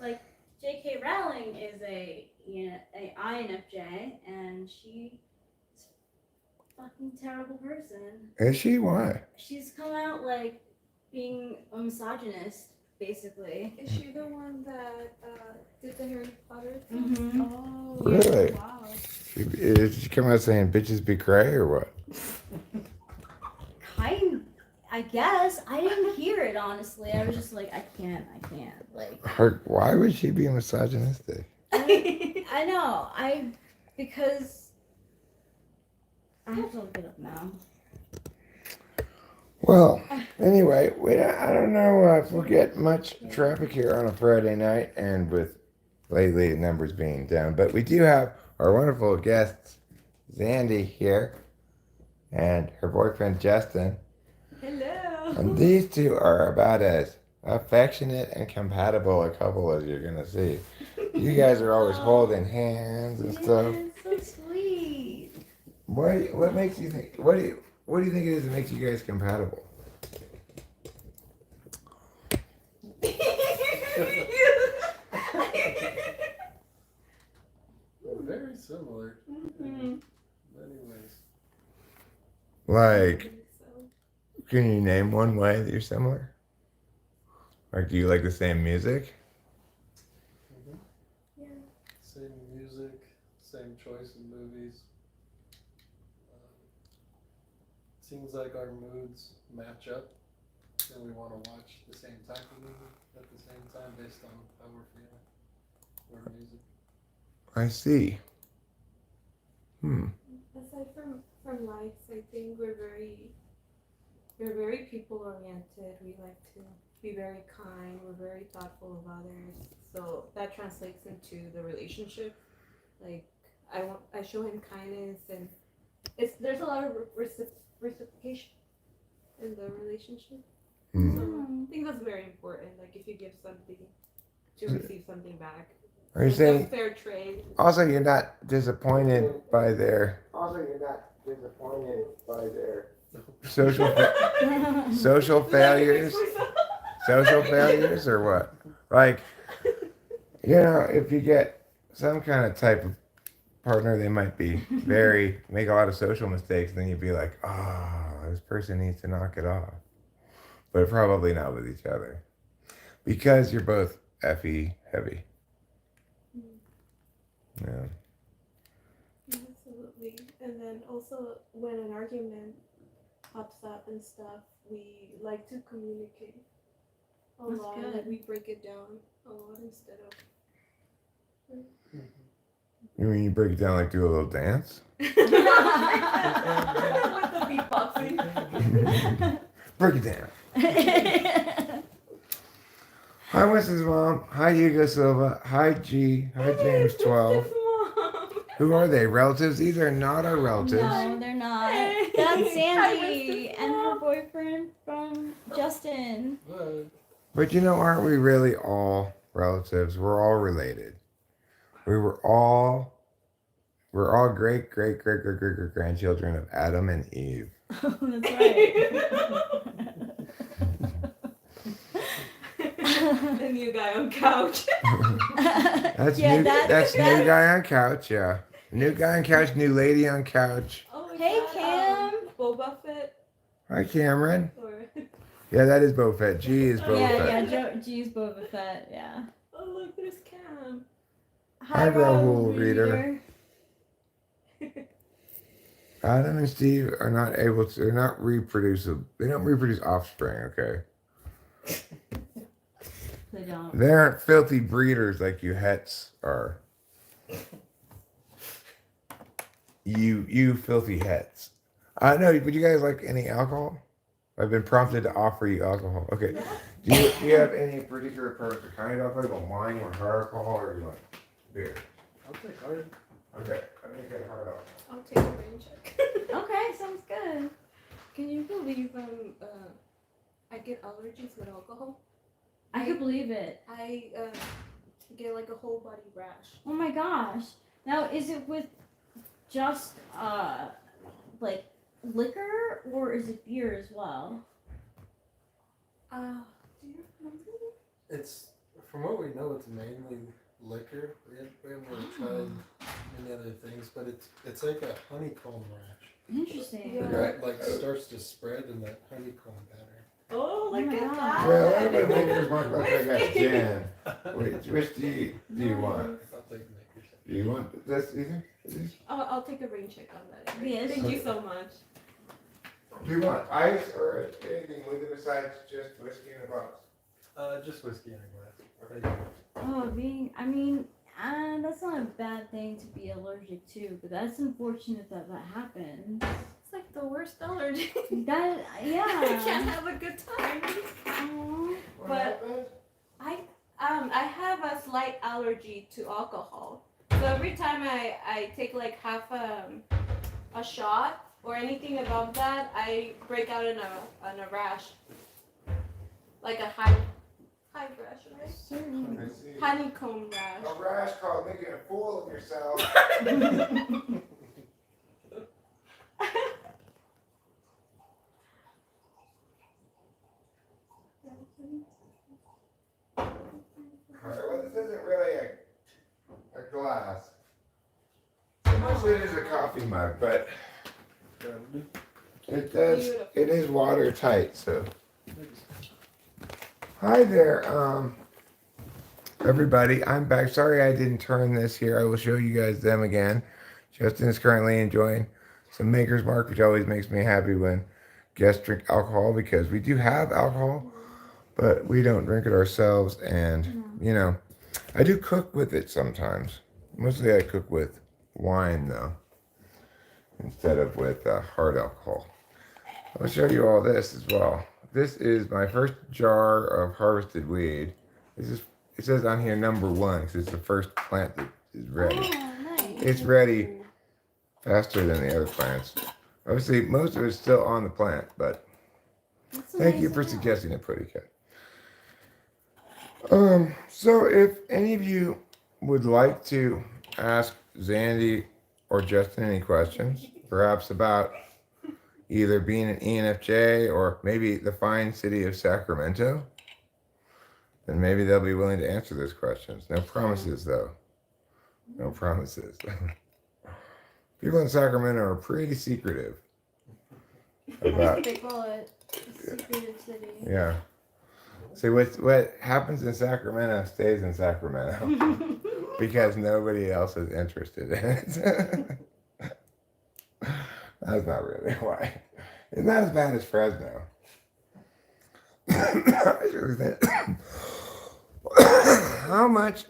like J.K. Rowling is a INFJ, and she's a fucking terrible person. Is she? Why? She's come out like being a misogynist, basically. Is she the one that did the Harry Potter thing? Mm-hmm. Oh, Really? Yeah, wow. Did she come out saying bitches be cray or what? I guess I didn't hear it honestly. I was just like, I can't. Like, Why would she be misogynistic? I know. Because I have to look it up now. Well, anyway, I don't know if we'll get much traffic here on a Friday night, and with lately the numbers being down. But we do have our wonderful guests, Zandy here, and her boyfriend Justin. Hello. And these two are about as affectionate and compatible a couple as you're gonna see. You guys are always holding hands and stuff. So sweet. What makes you think? What do you think it is that makes you guys compatible? We're very similar in many ways. Like, can you name one way that you're similar? Like, do you like the same music? Yeah. Same music, same choice in movies. Seems like our moods match up, and we want to watch the same type of movie at the same time based on how we're feeling or music. I see. Aside from likes, I think we're very people oriented. We like to be very kind. We're very thoughtful of others. So that translates into the relationship. Like I show him kindness, and there's a lot of reciprocation in the relationship. Hmm. So I think that's very important. Like if you give something to receive something back. Are you It's saying a fair trade. also you're not disappointed by their social failures? Social failures or what? Like, if you get some kind of type of partner, they might be make a lot of social mistakes, and then you'd be like, this person needs to knock it off. But probably not with each other. Because you're both FE heavy. Yeah. Absolutely. And then also when an argument pops up and stuff, we like to communicate a That's lot. good. Like we break it down a lot instead of You mean you break it down like do a little dance? with the beatboxing. Break it down. Hi, Winston's mom. Hi, Hugo Silva. Hi, G. Hi, James 12. Who are they? Relatives? These are not our relatives. No, they're not. That's Sandy and her boyfriend from Justin. But aren't we really all relatives? We're all related. We're all great grandchildren of Adam and Eve. Oh, that's right. The new guy on couch. That's Yeah, new. that's New guy on couch. Yeah, new guy on couch. New lady on couch. Oh, is Hey, that, Cam. Boba Fett? Hi, Cameron. Or Yeah, that is Boba Fett. G is Boba Fett. G's Boba Fett, yeah. oh look, there's Cam. Hi, Rahul Reader. Adam and Steve are not able to. They're not reproducible. They don't reproduce offspring. Okay. They don't. They aren't filthy breeders like you hets are. You filthy hets. No, would you guys like any alcohol? I've been prompted to offer you alcohol. Okay. Do you have any particular preference for kind of alcohol? You want wine or hard alcohol, or you want beer? I'll take hard. Okay. I'm gonna get hard alcohol. I'll take a rain check. Okay, sounds good. Can you believe I get allergies with alcohol? I could believe it. I get like a whole body rash. Oh my gosh. Now, is it with just, like, liquor, or is it beer as well? Do you remember? It's from what we know, it's mainly liquor. We haven't really tried any other things, but it's like a honeycomb rash. Interesting. Yeah. It like starts to spread in that honeycomb pattern. Oh, look my at God. that. Well, that would make yours look like I got gin. Which do you want? I'll take makers. Do you want this either? These? I'll take a rain check on that. Yes. Thank you so much. Do you want ice or anything with it besides just whiskey in a box? Just whiskey in a glass. That's not a bad thing to be allergic to, but that's unfortunate that happens. It's like the worst allergy. That, I yeah. can't have a good time. Aw. What But- happened? I have a slight allergy to alcohol. So every time I take like half a shot or anything above that, I break out in a rash. Like a high rash, right? Certainly. I see. Honeycomb rash. A rash called making a fool of yourself. Alright, well, this isn't really a glass. So much of it is a coffee mug, but it does, it is watertight, so. Hi there, everybody, I'm back. Sorry I didn't turn this here. I will show you guys them again. Justin is currently enjoying some Maker's Mark, which always makes me happy when guests drink alcohol, because we do have alcohol, but we don't drink it ourselves. And, you know, I do cook with it sometimes. Mostly I cook with wine, though, instead of with hard alcohol. I'll show you all this as well. This is my first jar of harvested weed. This is, it says on here #1 because it's the first plant that is ready. Oh, nice. It's ready faster than the other plants. Obviously, most of it's still on the plant, but That's a thank nice you for amount. suggesting it, Pretty Cat. So if any of you would like to ask Zandy or Justin any questions, perhaps about either being an ENFJ or maybe the fine city of Sacramento, then maybe they'll be willing to answer those questions. No promises, though. No promises. People in Sacramento are pretty secretive about, They call it the secretive city. yeah. See, what happens in Sacramento stays in Sacramento because nobody else is interested in it. That's not really why. It's not as bad as Fresno. I really think. How much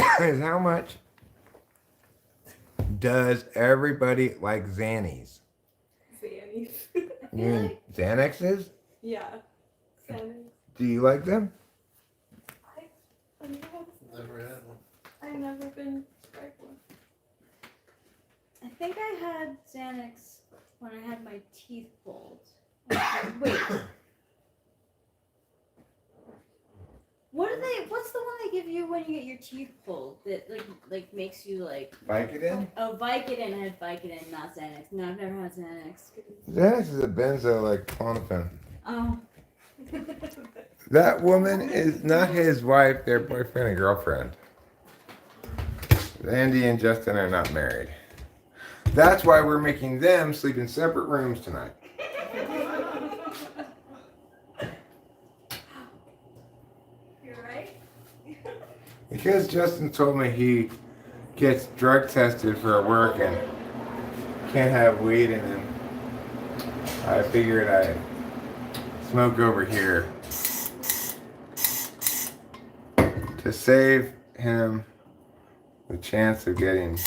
how much does everybody like Xannies? Xannies. You mean Xanaxes? Yeah. Xannies. Do you like them? Never had one. I've never been prescribed one. I think I had Xanax when I had my teeth pulled. Wait. What's the one they give you when you get your teeth pulled that like makes you like Vicodin? oh Vicodin? I had Vicodin, not Xanax. No, I've never had Xanax. Xanax is a benzo like Clonopin. Oh. That woman is not his wife, they're boyfriend and girlfriend. Andy and Justin are not married. That's why we're making them sleep in separate rooms tonight. You're right. Because Justin told me he gets drug tested for work and can't have weed in him, I figured I'd smoke over here to save him the chance of getting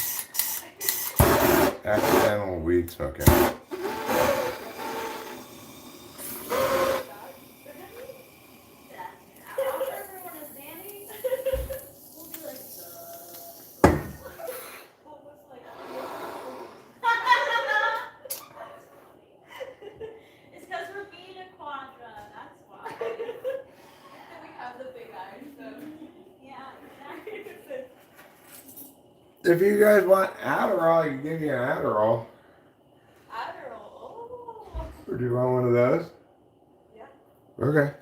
accidental weed smoking. It's because we're being a quadra, that's why. We have the big eyes, so. Yeah, exactly. If you guys want Adderall, I can give you an Adderall. Adderall. Oh. Or do you want one of those? Yeah. Okay.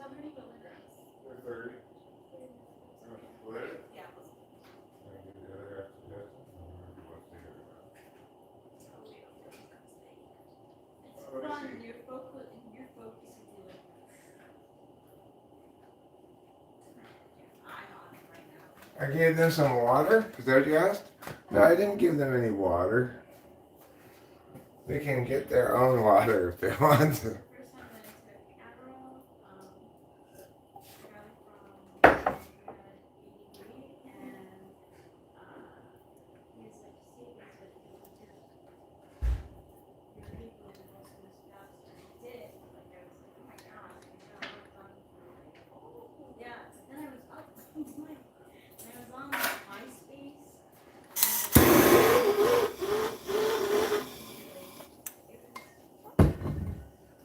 How many milligrams? 30. Yeah. It's fun. Your focus is like eye on it right now. I gave them some water. Is that what you asked? No, I didn't give them any water. They can get their own water if they want to. First time that I took Adderall, I got it from ADD, and he was like, see, that's what your people are also as fast as I did. Like, I was like, oh my gosh, I got worked on for like, oh, yeah. Then I was up, and I was on like MySpace.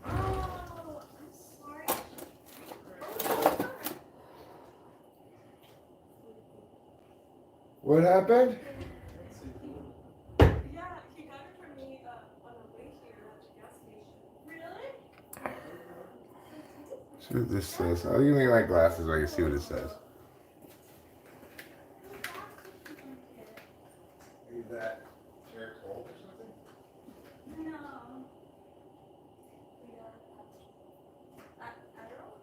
Oh, I'm sorry. What happened? Yeah, he got it from me on the way here at the gas station. Really? See what this says. I'll give me my glasses so I can see what it says. Is that chair cold or something? No. Adderall?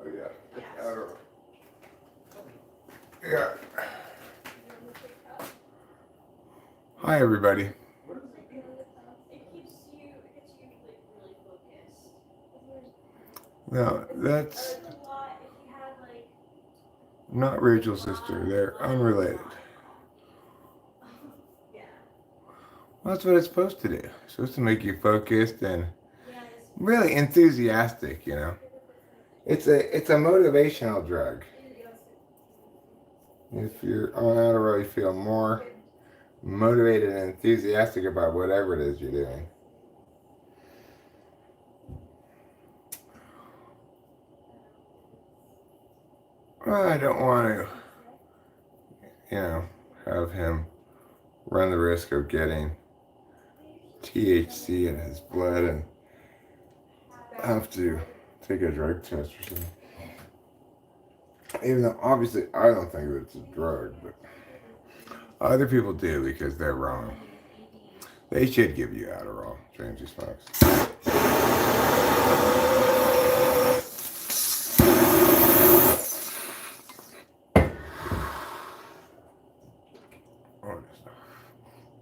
Oh yeah. Yes. Adderall. Yeah. Hi everybody. It gets you like really focused. No, that's It's a lot if you had like not Rachel's sister. They're unrelated. yeah. Well, that's what it's supposed to do. It's supposed to make you focused and Yeah, it's really enthusiastic, you know. It's a motivational drug. If you're on Adderall, you feel more motivated and enthusiastic about whatever it is you're doing. Well, I don't want to, have him run the risk of getting THC in his blood and have to take a drug test or something. Even though obviously I don't think that it's a drug, but other people do because they're wrong. They should give you Adderall, Jamesy smokes.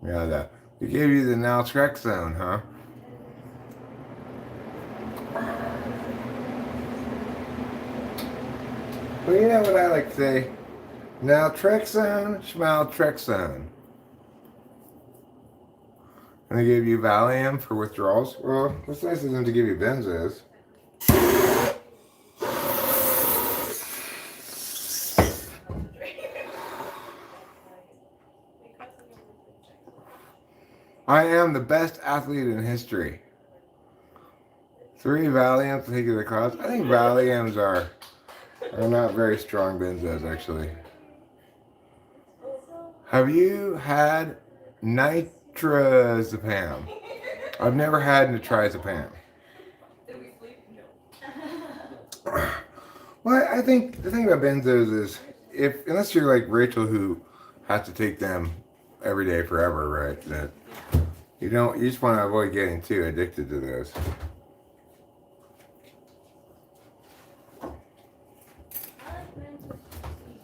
Yeah, they gave you the naltrexone, huh? Well, you know what I like to say? Naltrexone, schmaltrexone. And they gave you Valium for withdrawals. Well, it's nice of them to give you benzos. I am the best athlete in history. 3 Valiums to take you to the class. I think Valiums are not very strong benzos, actually. Have you had nitrazepam? I've never had nitrazepam. Well, I think the thing about benzos is, unless you're like Rachel who has to take them every day forever, right? That you just want to avoid getting too addicted to those.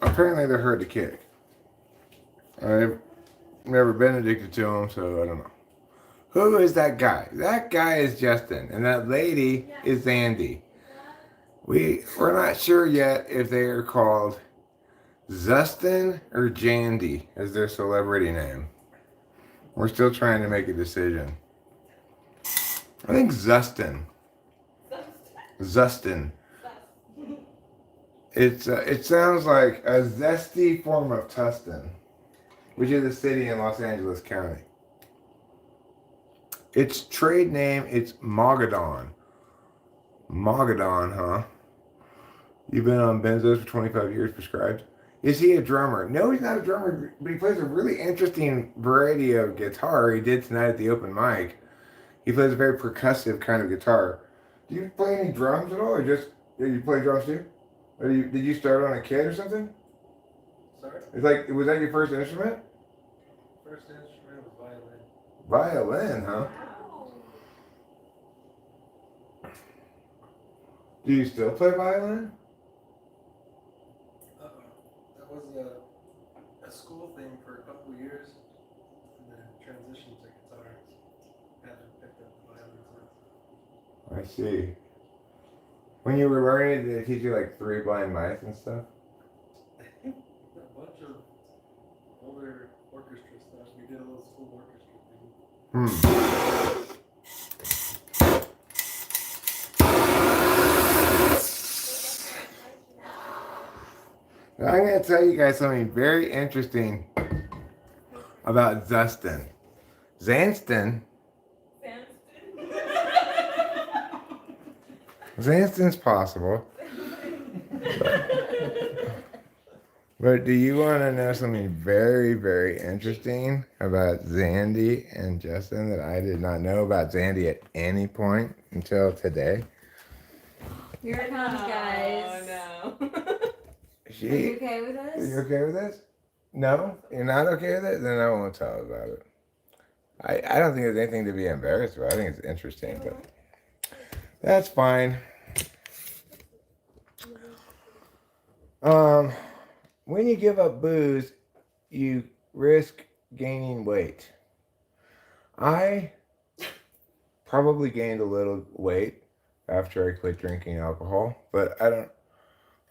Apparently they're hard to kick. I've never been addicted to them, so I don't know. Who is that guy? That guy is Justin, and that lady is Zandy. We're not sure yet if they are called Zustin or Jandy as their celebrity name. We're still trying to make a decision. I think Zustin. Zustin. It sounds like a zesty form of Tustin, which is a city in Los Angeles County. Its trade name, it's Mogadon. Mogadon, huh? You've been on benzos for 25 years prescribed? Is he a drummer? No, he's not a drummer, but he plays a really interesting variety of guitar. He did tonight at the open mic. He plays a very percussive kind of guitar. Do you play any drums at all, or just Yeah, you play drums too? Or did you start on a kid or something? Sorry? It's like, was that your first instrument? First instrument was violin. Violin, huh? Wow. Do you still play violin? That was a school thing for a couple of years, and then transitioned to guitar. Haven't picked up the violin since. I see. When you were learning, did they teach you like Three Blind Mice and stuff? A bunch of older orchestra stuff. We did a little school orchestra thing. I'm going to tell you guys something very interesting about Zustin. Zanston. Zanston's possible. But do you want to know something very, very interesting about Zandy and Justin that I did not know about Zandy at any point until today? Here it comes, guys. Oh no. Are you okay with Are this? you okay with this? No? You're not okay with it? Then I won't tell about it. I don't think there's anything to be embarrassed about. I think it's interesting, but that's fine. When you give up booze, you risk gaining weight. I probably gained a little weight after I quit drinking alcohol, but I don't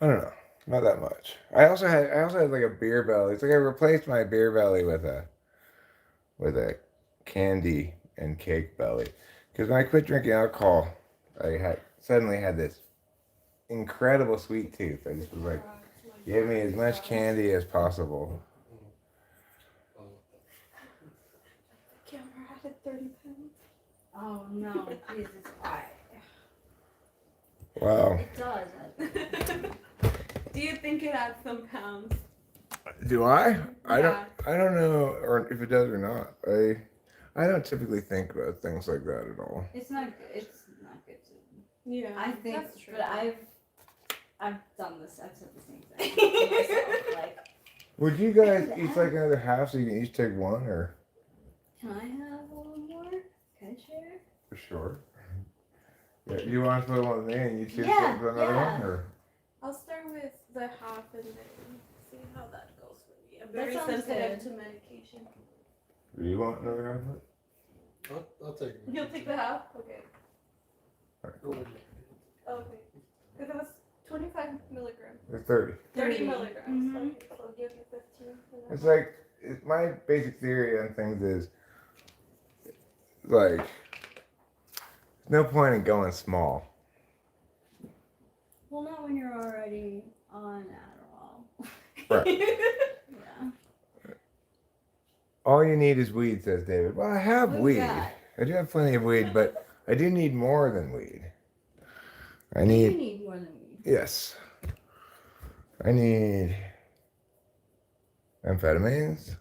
know, not that much. I also had like a beer belly. It's like I replaced my beer belly with a candy and cake belly, because when I quit drinking alcohol, I suddenly had this incredible sweet tooth. I just was like, give me as much candy as possible. Camera added 30 pounds. Oh no, Jesus Christ. Wow. It does. Do you think it adds some pounds? Do I? I Yeah. don't know, or if it does or not. I don't typically think about things like that at all. It's not good. It's not good to. Yeah. I think, that's true. but I've done this. I've said the same thing to myself. Like, Would you guys each like another half so you can each take one, or? can I have a little more? Can I share? For sure. Yeah, you want to put one with me and you choose Yeah, for another yeah. one, or? I'll start with the half and then see how that goes for me. I'm That very sounds sensitive good. to medication. Do you want another half of it? I'll take it. You'll take the half? Okay. Go with it. Okay. Because it was 25 milligrams. It's 30. 30 milligrams. Mhm. Okay, so I'll give you 15. It's like, my basic theory on things is, like, no point in going small. Well, not when you're already on Adderall. Right. Yeah. All you need is weed, says David. Well, I have What do weed. you got? I do have plenty of weed, but I do need more than weed. I You need, need more than me. yes. I need amphetamines.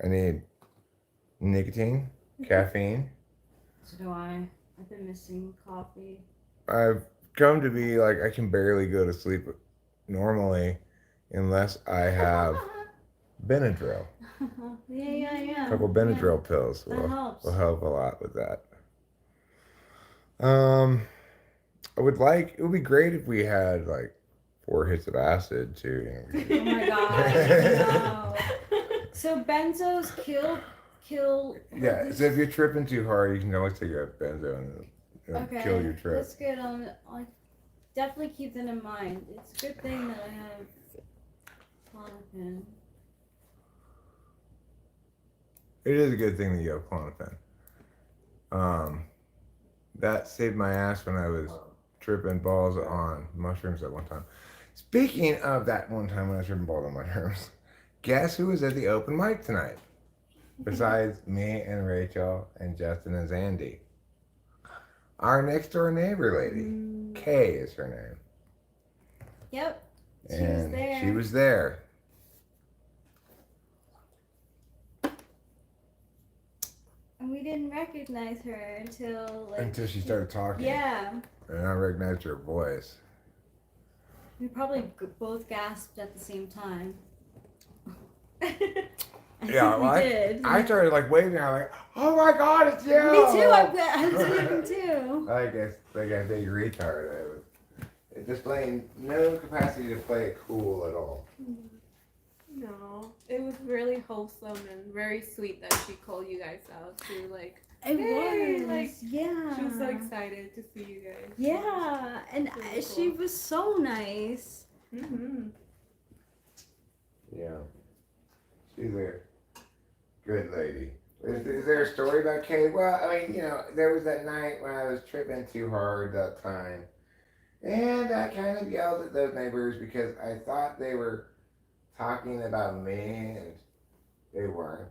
I need nicotine, caffeine. So do I. I've been missing coffee. I've come to be like, I can barely go to sleep normally unless I have Benadryl. Yeah. A couple Benadryl pills That helps. will help a lot with that. It would be great if we had like 4 hits of acid too. Oh my god. No. So benzos kill. Yeah, so if you're tripping too hard, you can always take a benzo and it'll Okay. kill your trip. That's good. I'll definitely keep that in mind. It's a good thing that I have Klonopin. It is a good thing that you have Klonopin. That saved my ass when I was tripping balls on mushrooms at one time. Speaking of that one time when I was tripping balls on mushrooms, guess who was at the open mic tonight? Besides me and Rachel and Justin and Zandy. Our next door neighbor lady. Kay is her name. Yep. She was And there. she was there. And we didn't recognize her until Until she started talking. Yeah. And I recognized her voice. We probably both gasped at the same time. I Yeah, think we did. I started like waving. I was like, "Oh my God, it's you!" Me too. I was waving too. I guess like a big retard. I was displaying no capacity to play it cool at all. No, it was really wholesome and very sweet that she called you guys out too. Like, It Hey, was, like, yeah. she was so excited to see you guys. Yeah, and Really she cool. was so nice. Mm-hmm. Yeah, she's a good lady. Is there a story about Kay? Well, I mean, there was that night when I was tripping too hard that time, and I kind of yelled at those neighbors because I thought they were talking about me, and they weren't,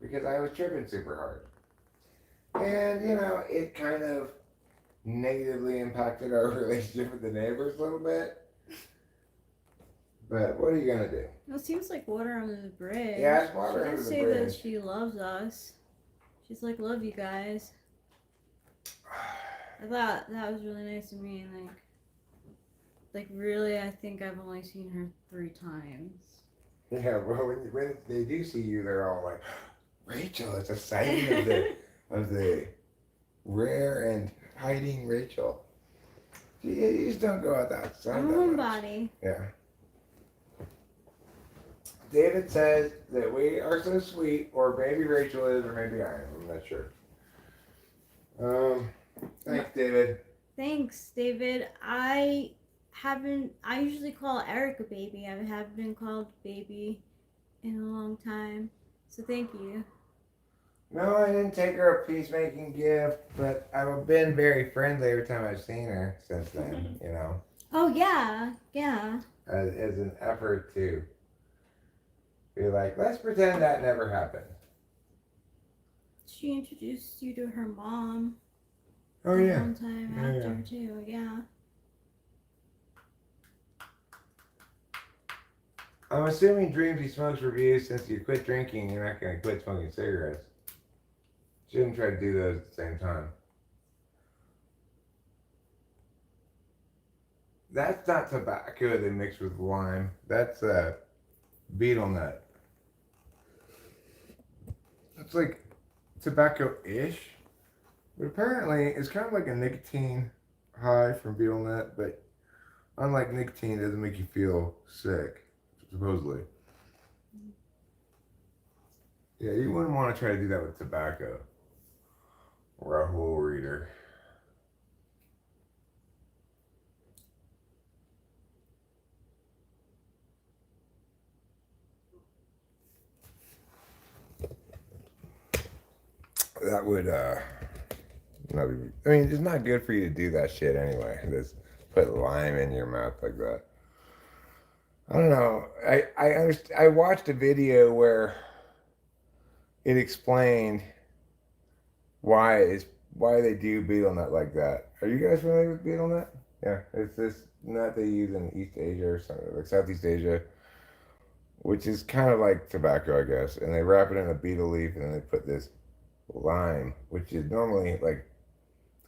because I was tripping super hard. And, it kind of negatively impacted our relationship with the neighbors a little bit. But what are you going to do? It seems like water under the bridge. Yeah, it's water She under did the say bridge. that she loves us. She's like, love you guys. I thought that was really nice of me, and like really, I think I've only seen her 3 times. Yeah, well, when they do see you, they're all like, Rachel, it's a sighting of the rare and hiding Rachel. You just don't go out that side I'm a that much. homebody. Yeah. David says that we are so sweet, or maybe Rachel is, or maybe I am. I'm not sure. Thanks, David. Thanks, David. I usually call Eric a baby. I haven't been called baby in a long time. So thank you. No, I didn't take her a peacemaking gift, but I've been very friendly every time I've seen her since then, Oh, yeah. as an effort to be like, let's pretend that never happened. She introduced you to her mom. Oh, yeah. One time Yeah, after, too. Yeah. I'm assuming Dreams he smokes reviews. Since you quit drinking, you're not going to quit smoking cigarettes. Shouldn't try to do those at the same time. That's not tobacco they mix with lime. That's betel nut. It's like tobacco-ish, but apparently it's kind of like a nicotine high from betel nut, but unlike nicotine, it doesn't make you feel sick, supposedly. Yeah, you wouldn't want to try to do that with tobacco. Rahul Reader. That would not be, I mean, it's not good for you to do that shit anyway. Just put lime in your mouth like that. I don't know. I understand. I watched a video where it explained why they do betel nut like that. Are you guys familiar with betel nut? Yeah, it's this nut they use in East Asia or something, like Southeast Asia, which is kind of like tobacco, I guess. And they wrap it in a betel leaf, and then they put this lime, which is normally like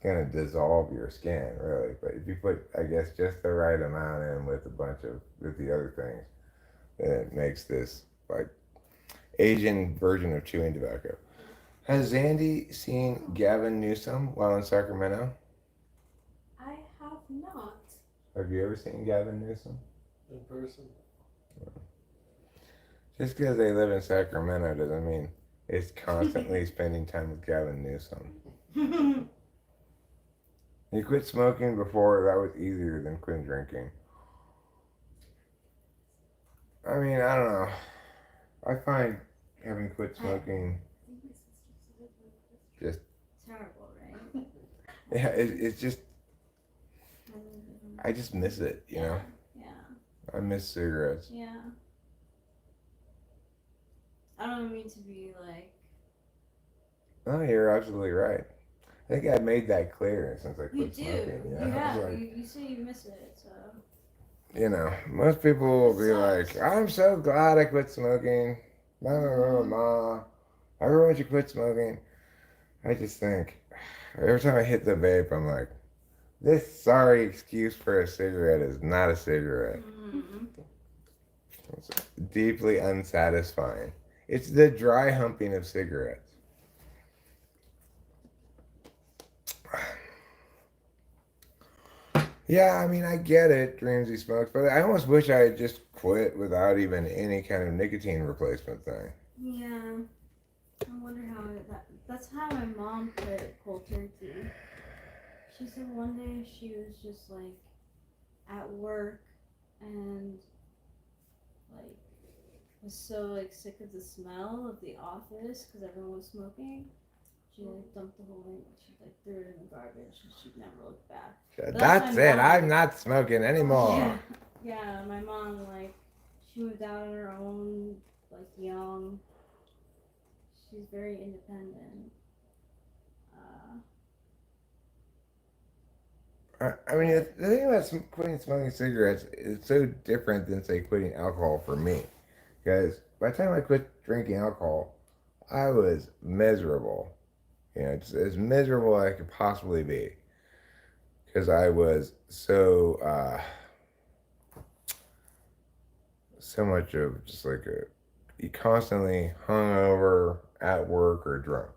gonna dissolve your skin, really. But if you put, I guess, just the right amount in with the other things, then it makes this like Asian version of chewing tobacco. Has Zandy seen Gavin Newsom while in Sacramento? I have not. Have you ever seen Gavin Newsom? In person? Just because they live in Sacramento doesn't mean it's constantly spending time with Gavin Newsom. He quit smoking before that was easier than quitting drinking. I mean, I don't know. I find having quit smoking just Terrible, right? yeah, it's just I just miss it, Yeah. I miss cigarettes. Yeah. I don't mean to be like. No, you're absolutely right. I think I made that clear since I You quit do. smoking. You I was have. like, You say you miss it, so. Most people will be Sucks. like, I'm so glad I quit smoking. Blah, blah, blah, blah. Everyone should quit smoking. I just think, every time I hit the vape, I'm like, This sorry excuse for a cigarette is not a cigarette. It's deeply unsatisfying. It's the dry humping of cigarettes. Yeah, I mean, I get it, dreams he smokes, but I almost wish I had just quit without even any kind of nicotine replacement thing. Yeah. I wonder how that's how my mom quit cold turkey. She said one day she was just like at work and like was so like sick of the smell of the office because everyone was smoking. She like dumped the whole thing. She like threw it in the garbage and she'd never looked back. That's my it. mom. I'm not smoking anymore. Yeah, my mom like she moved out on her own, like young. She's very independent. I mean, the thing about quitting smoking cigarettes is so different than, say, quitting alcohol for me. Because by the time I quit drinking alcohol, I was miserable. You know, just as miserable as I could possibly be. Because I was so much of just like you constantly hungover at work or drunk.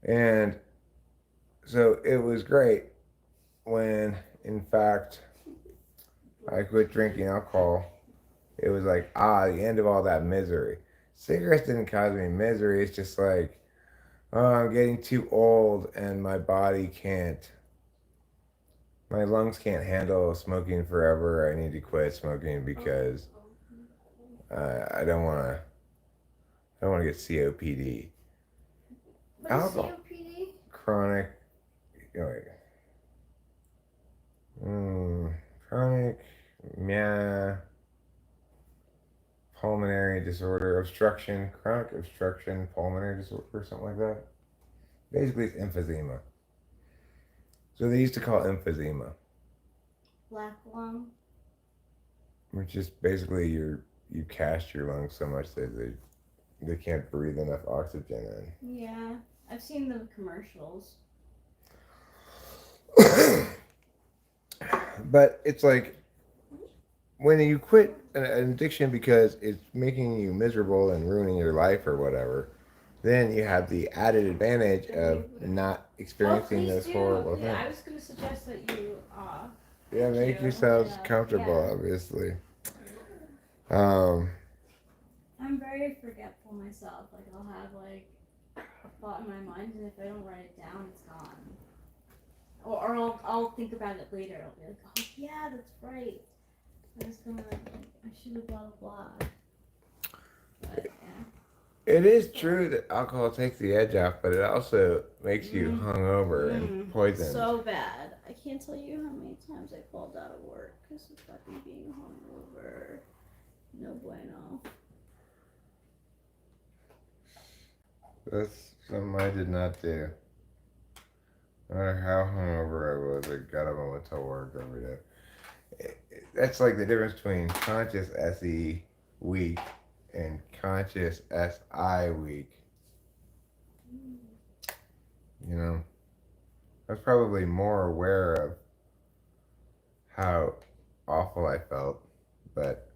And so it was great when, in fact, I quit drinking alcohol. It was like, the end of all that misery. Cigarettes didn't cause me misery. It's just like, oh, I'm getting too old and my lungs can't handle smoking forever. I need to quit smoking because I don't want to get COPD. What is Alcohol. COPD? Chronic, chronic, pulmonary disorder, chronic obstruction, pulmonary disorder, something like that. Basically, it's emphysema. So they used to call it emphysema, Black lung. which is basically you cast your lungs so much that they can't breathe enough oxygen in. Yeah, I've seen the commercials. But it's like when you quit an addiction because it's making you miserable and ruining your life or whatever, then you have the added advantage of not experiencing those horrible things. I was going to suggest that you. Yeah, make yourselves comfortable, obviously. Um, I'm very forgetful myself. Like I'll have like a thought in my mind, and if I don't write it down, it's gone. Or I'll think about it later. I'll be like, oh yeah, that's right. I was gonna like I should have blah blah blah. But yeah. it is true that alcohol takes the edge off, but it also makes you hungover and poisoned. So bad. I can't tell you how many times I called out of work because of fucking being hungover. No bueno. That's something I did not do. No matter how hungover I was, I got up and went to work every day. That's like the difference between conscious SE week and conscious SI week. You know, I was probably more aware of how awful I felt, but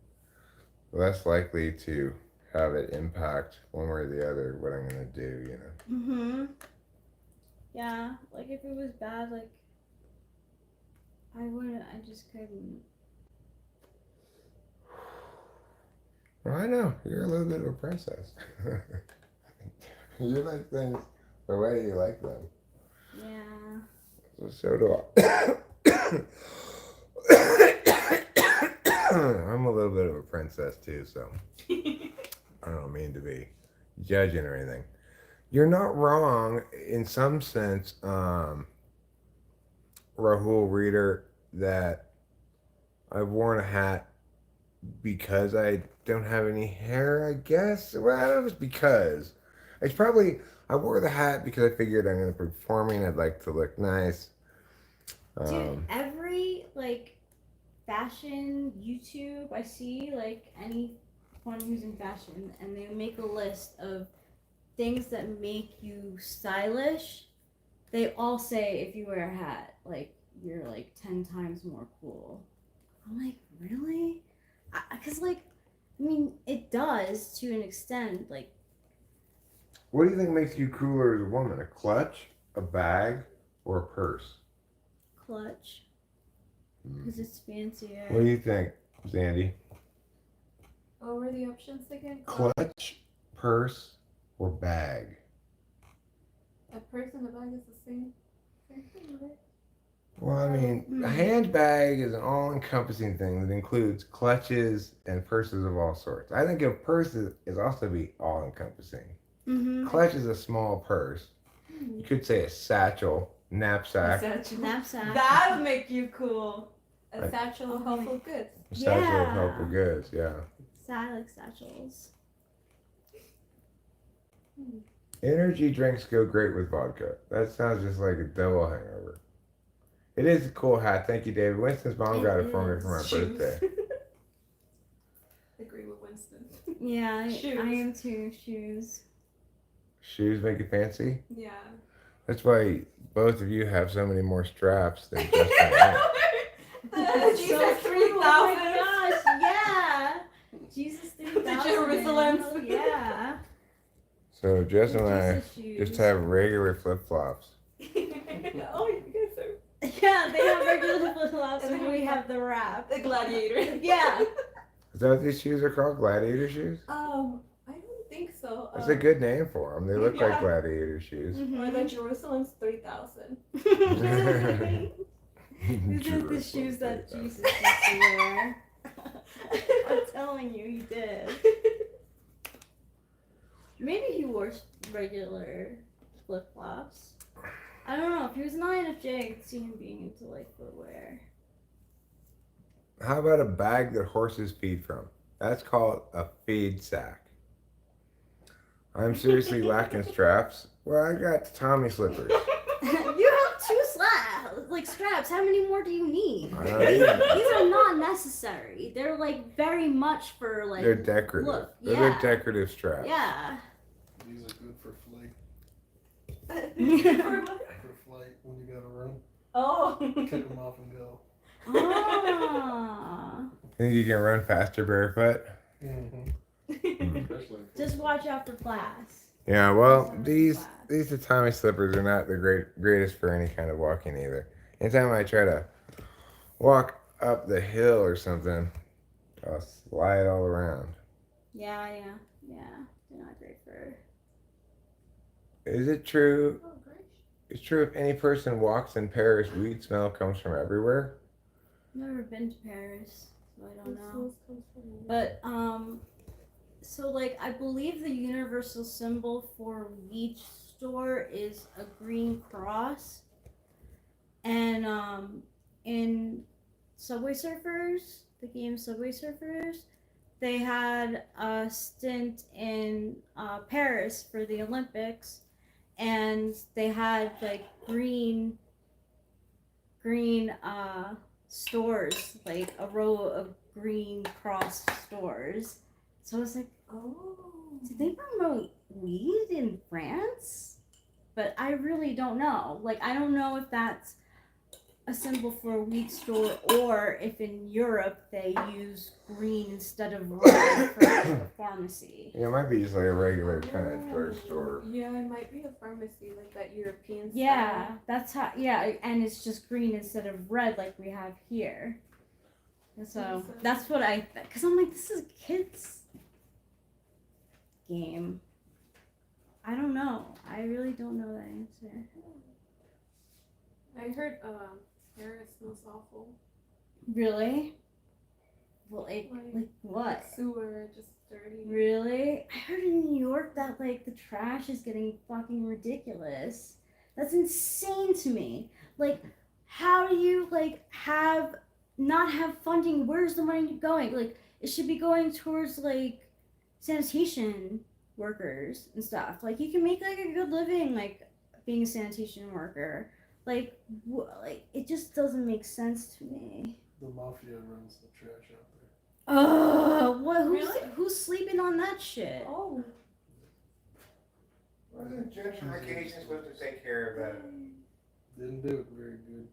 less likely to have it impact one way or the other what I'm gonna do, you know. Yeah, like if it was bad, like I just couldn't. Well, I know you're a little bit of a princess. You like things the way you like them. Yeah. So do I. I'm a little bit of a princess too, so I don't mean to be judging or anything. You're not wrong in some sense, Rahul Reader, that I've worn a hat because I don't have any hair, I guess. Well, it was because. It's probably, I wore the hat because I figured I'm going to be performing. I'd like to look nice. Dude, every like fashion YouTube I see, like anyone who's in fashion, and they make a list of things that make you stylish. They all say if you wear a hat, like you're like 10 times more cool. I'm like, really? Because like, I mean, it does to an extent. Like, What do you think makes you cooler as a woman? A clutch, a bag, or a purse? clutch, because it's fancier. What do you think, Zandy? What were the options again? Clutch, purse, or bag? A purse and a bag is the same thing, right? Well, I mean, a handbag is an all-encompassing thing that includes clutches and purses of all sorts. I think a purse is also be all-encompassing. Mm-hmm. Clutch is a small purse. You could say a satchel, knapsack. Knapsack. That would make you cool. A Right. satchel of helpful goods. A satchel of Yeah. helpful goods, yeah. I like satchels. Energy drinks go great with vodka. That sounds just like a double hangover. It is a cool hat. Thank you, David. Winston's mom got it for me for my Shoes. birthday. Agree with Winston. Yeah, Shoes. I am too. Shoes. Shoes make you fancy? Yeah. That's why both of you have so many more straps than just I Jesus So 3000. Oh my gosh, yeah. Jesus 3000. Jerusalem. Oh, yeah. So Jess and I Jesus shoes. just have regular flip-flops. Oh, you guys are Yeah, they have regular flip-flops And and then we have the wrap. the gladiator. Yeah. Is that what these shoes are called? Gladiator shoes? I don't think so. That's a good name for them. They look like Yeah. gladiator shoes. Or the Jerusalem's 3000. These are the shoes that Jesus used to wear. I'm telling you, he did. Maybe he wore regular flip-flops. I don't know. If he was an INFJ, I could see him being into like footwear. How about a bag that horses feed from? That's called a feed sack. I'm seriously lacking straps. Well, I got Tommy slippers. You have two straps. How many more do you need? I don't either. These are not necessary. They're like very much for like. They're decorative. Look, They're yeah. decorative straps. Yeah. These are good for flight. For what? For flight when you gotta run. Oh. Kick them off and go. Ah. Think you can run faster barefoot? Especially Just watch out for class. Yeah, well, Sorry, these class. Tommy slippers are not the greatest for any kind of walking either. Anytime I try to walk up the hill or something, I'll slide all around. Yeah. They're not great for. Is it true? Oh, great. It's true if any person walks in Paris, weed smell comes from everywhere? Never been to Paris, so I don't know. This comes from- But so like I believe the universal symbol for weed store is a green cross, and in Subway Surfers, the game Subway Surfers, they had a stint in Paris for the Olympics, and they had like green stores, like a row of green cross stores. So I was like, Oh. did they promote weed in France? But I really don't know. Like, I don't know if that's a symbol for a weed store or if in Europe they use green instead of red for like, a pharmacy. Yeah, it might be just like a regular kind of drugstore. Yeah, it might be a pharmacy, like that European Yeah, style. that's how, yeah, and it's just green instead of red like we have here. And so that's what because I'm like, this is a kid's game. I don't know. I really don't know that answer. I heard Paris smells awful. Really? Well, like what? Like sewer, just dirty. Really? I heard in New York that like the trash is getting fucking ridiculous. That's insane to me. Like, how do you like not have funding? Where's the money going? Like, it should be going towards like sanitation workers and stuff. Like, you can make like a good living like being a sanitation worker. Like, like it just doesn't make sense to me. The mafia runs the trash out there. What? Really? Who's sleeping on that shit? Oh. Wasn't gentrification supposed to take care of that? Didn't do it very good.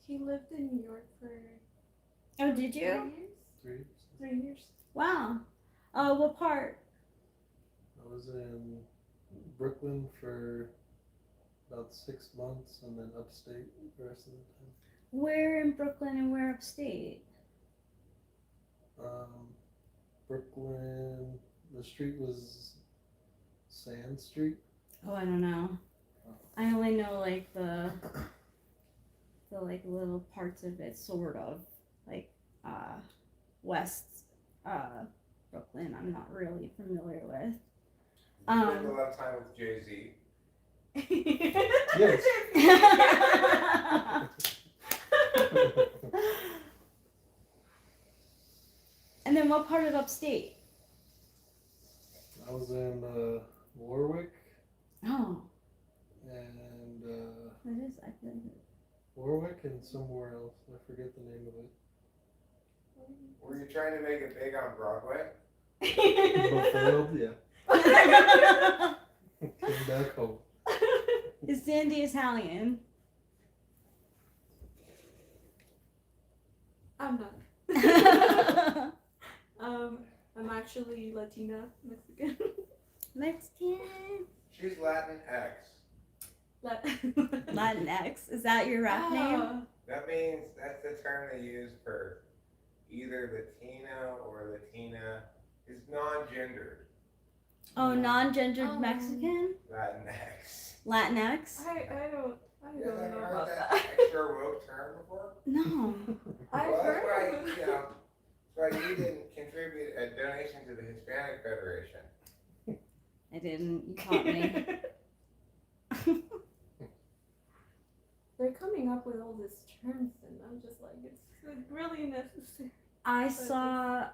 He lived in New York for Oh, did 3 you? years. 3 years. 3 years. Wow. What part? I was in Brooklyn for about 6 months, and then upstate the rest of the time. Where in Brooklyn and where upstate? Brooklyn, the street was Sand Street. Oh, I don't know. I only know like the like little parts of it, sort of like West Brooklyn. I'm not really familiar with. Spend a lot of time with Jay-Z. Yes. And then what part of upstate? I was in Warwick, Oh, and that is I think. Warwick and somewhere else. I forget the name of it. Were you trying to make it big on Broadway? Buffalo, yeah. Came back home. Is Zandy Italian? I'm not. I'm actually Latina, Mexican. Mexican. She's Latinx. Latinx. Is that your rap name? That means that's the term they use for either Latina or Latina. It's non-gendered. Oh, non-gendered Mexican? Latinx. Latinx? I don't You guys know ever heard about that that. extra woke term before? No. I've Well, heard that's why, of it. that's why you didn't contribute a donation to the Hispanic Federation. I didn't. You taught me. They're coming up with all these terms, and I'm just like, it's really necessary. I saw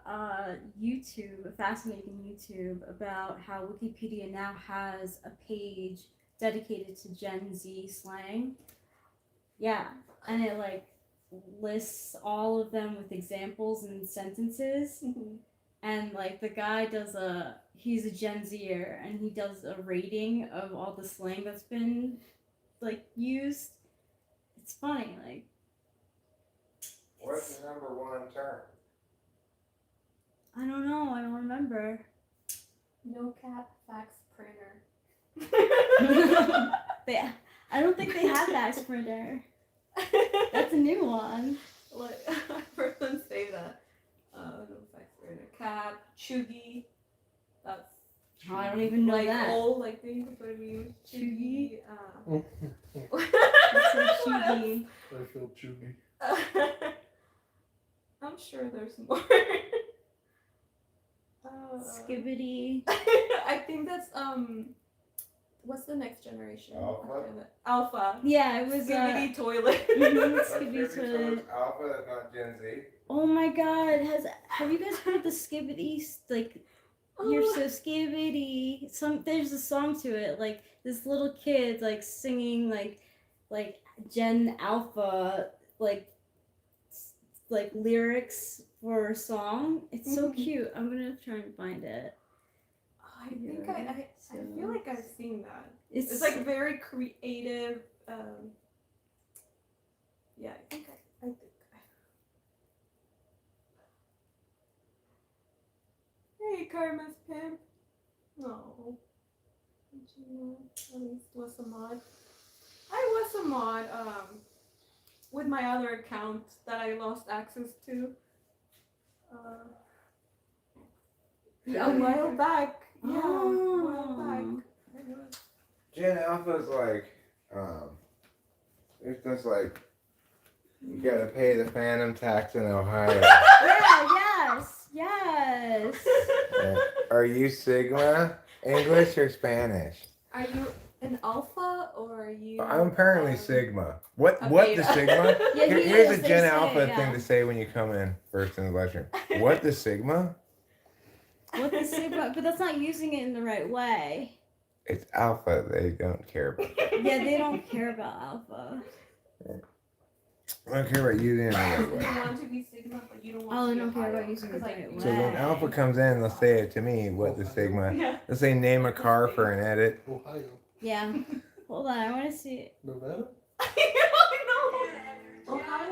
YouTube, a fascinating YouTube, about how Wikipedia now has a page dedicated to Gen Z slang. Yeah, and it like lists all of them with examples and sentences. And like the guy he's a Gen Zer, and he does a rating of all the slang that's been like used. It's funny, like. What's the number one term? I don't know. I don't remember. No cap fax printer. I don't think they have fax printer. That's a new one. Like, I've heard them say that. No fax printer. Cap, chuggy. That's Oh, I don't even know like that. old, like things that we use. Chuggy. That's so What cheeky. I feel chuggy. else? I'm sure there's more. Skibbity. I think that's what's the next generation? Alpha? after that? Alpha. Yeah, it was Skibbity toilet. Skibbity That's toilet. Alpha, that's not Gen Z. Oh my God! Have you guys heard the Skibbity? Like, you're so skibbity. There's a song to it. Like this little kid like singing like Gen Alpha like lyrics for a song. It's so cute. I'm gonna try and find it. I think I feel like I've seen that. It's It's like very creative. Yeah, I think. Hey, Karma's pimp. No. At least was a mod. I was a mod. With my other account that I lost access to. A while back. Yeah, a while back. I was. Gen Alpha is like, it's just like, you gotta pay the phantom tax in Ohio. Yes. Are you Sigma? English or Spanish? Are you an alpha or are you? I'm apparently Sigma. What a the beta. Sigma? Yeah, he Here's is, a they Gen say, Alpha yeah. thing to say when you come in first in the lecture. What the Sigma? What the Sigma? But that's not using it in the right way. It's Alpha. They don't care about. Yeah, they don't care about Alpha. I don't care about using it in the right You way. want to be Sigma, but you don't want Oh, to they be don't care Ohio, about using it the 'cause, like, right way. So when Alpha comes in, they'll say it to me. What the Sigma? Yeah. They'll say name a car for an edit. Ohio. Yeah. Hold on, I want to see it. Nevada? I know. Ohio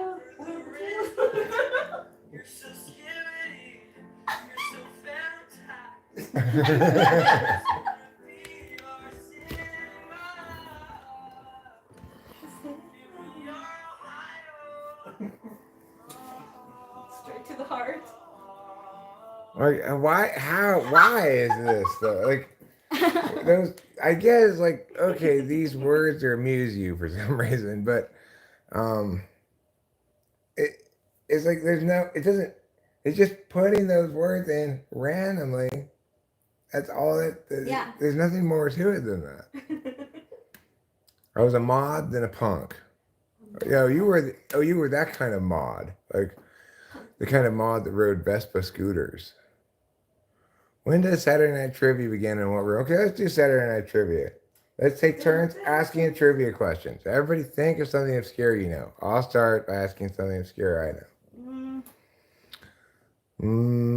You're so scary. You're so fantastic. Straight to the heart. Like, why is this though? Like, those, I guess, like, okay, these words are amuse you for some reason, but, um, it, it's like it doesn't, it's just putting those words in randomly. That's all Yeah. there's nothing more to it than that. I was a mod than a punk. You were that kind of mod, like the kind of mod that rode Vespa scooters. When does Saturday Night Trivia begin and what we're okay? Let's do Saturday Night Trivia. Let's take turns asking a trivia questions. Everybody think of something obscure you know. I'll start by asking something obscure I know.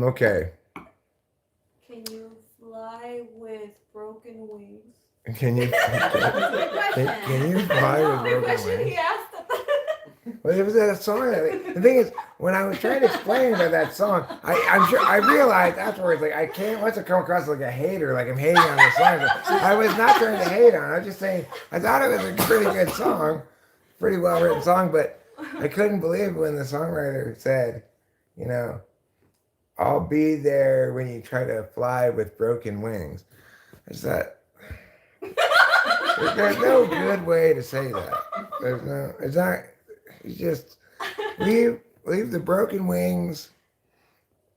Okay. Can you fly with broken wings? Can you can you fly with The broken question he wings? asked. Well, it was that song. The thing is, when I was trying to explain about that song, I'm sure I realized afterwards, like I can't want to come across like a hater, like I'm hating on the song. But I was not trying to hate on it. I was just saying I thought it was a pretty good song, pretty well written song, but I couldn't believe when the songwriter said, you know, I'll be there when you try to fly with broken wings. I just thought, there's no good way to say that. It's not. You just leave the broken wings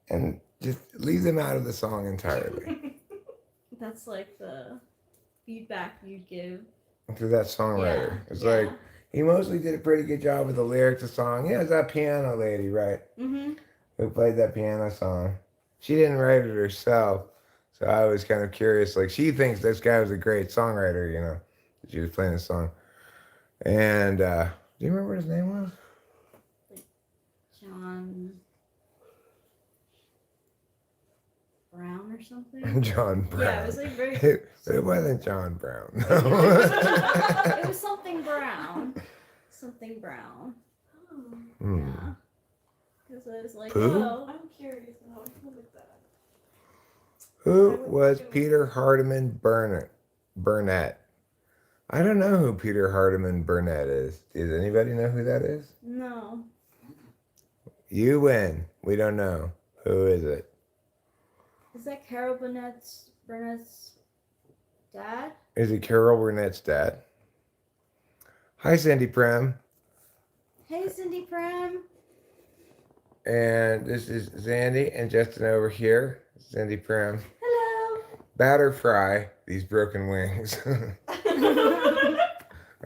and just leave them out of the song entirely. That's like the feedback you'd give. To that songwriter. Yeah, It's yeah. like he mostly did a pretty good job with the lyrics of the song. Yeah, it's that piano lady, right? Mm-hmm. Who played that piano song. She didn't write it herself. So I was kind of curious. Like she thinks this guy was a great songwriter, you know. She was playing the song. And do you remember what his name was? John Brown or something? John Brown. Yeah, it was like very. It wasn't John Brown. It was something Brown. Something Brown. Hmm. Yeah. Because I was like, Pooh? oh. I'm curious now. Look at that. Who was Peter Hardiman Burnett? I don't know who Peter Hardiman Burnett is. Does anybody know who that is? No. You win. We don't know. Who is it? Is that Carol Burnett's dad? Is it Carol Burnett's dad? Hi, Cindy Prem. Hey, Cindy Pram. And this is Zandy and Justin over here. Cindy Prem. Hello. Batter fry these broken wings. I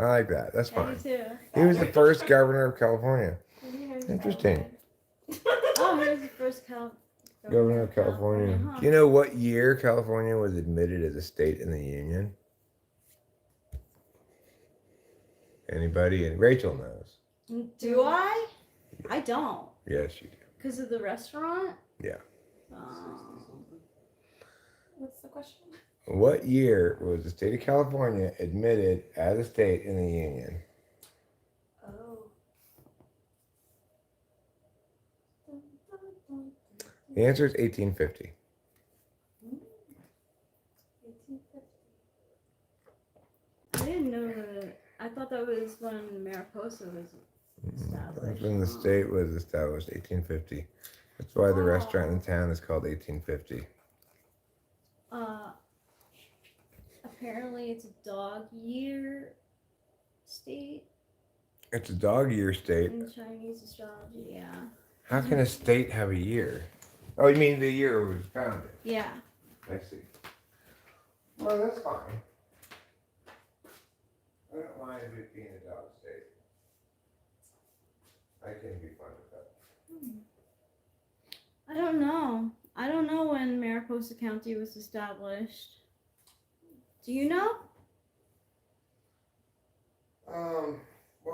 like that. That's I fine. do too. He was the first governor of California. Interesting. Oh, he was the first Governor of California. Huh. Do you know what year California was admitted as a state in the Union? Anybody? And Rachel knows. Do I? I don't. Yes, you do. Because of the restaurant? Yeah. What's the question? What year was the state of California admitted as a state in the Union? Oh. The answer is 1850. 1850. I didn't know that. I thought that was when Mariposa was established. That's when the state was established, 1850. That's why the restaurant in town is called 1850. Apparently it's a dog year state It's a dog year state. in Chinese astrology, yeah. How can a state have a year? Oh, you mean the year it was founded? Yeah. I see. Well, that's fine. I don't mind it being a dog state. I can be fine with that. I don't know. I don't know when Mariposa County was established. Do you know? Well,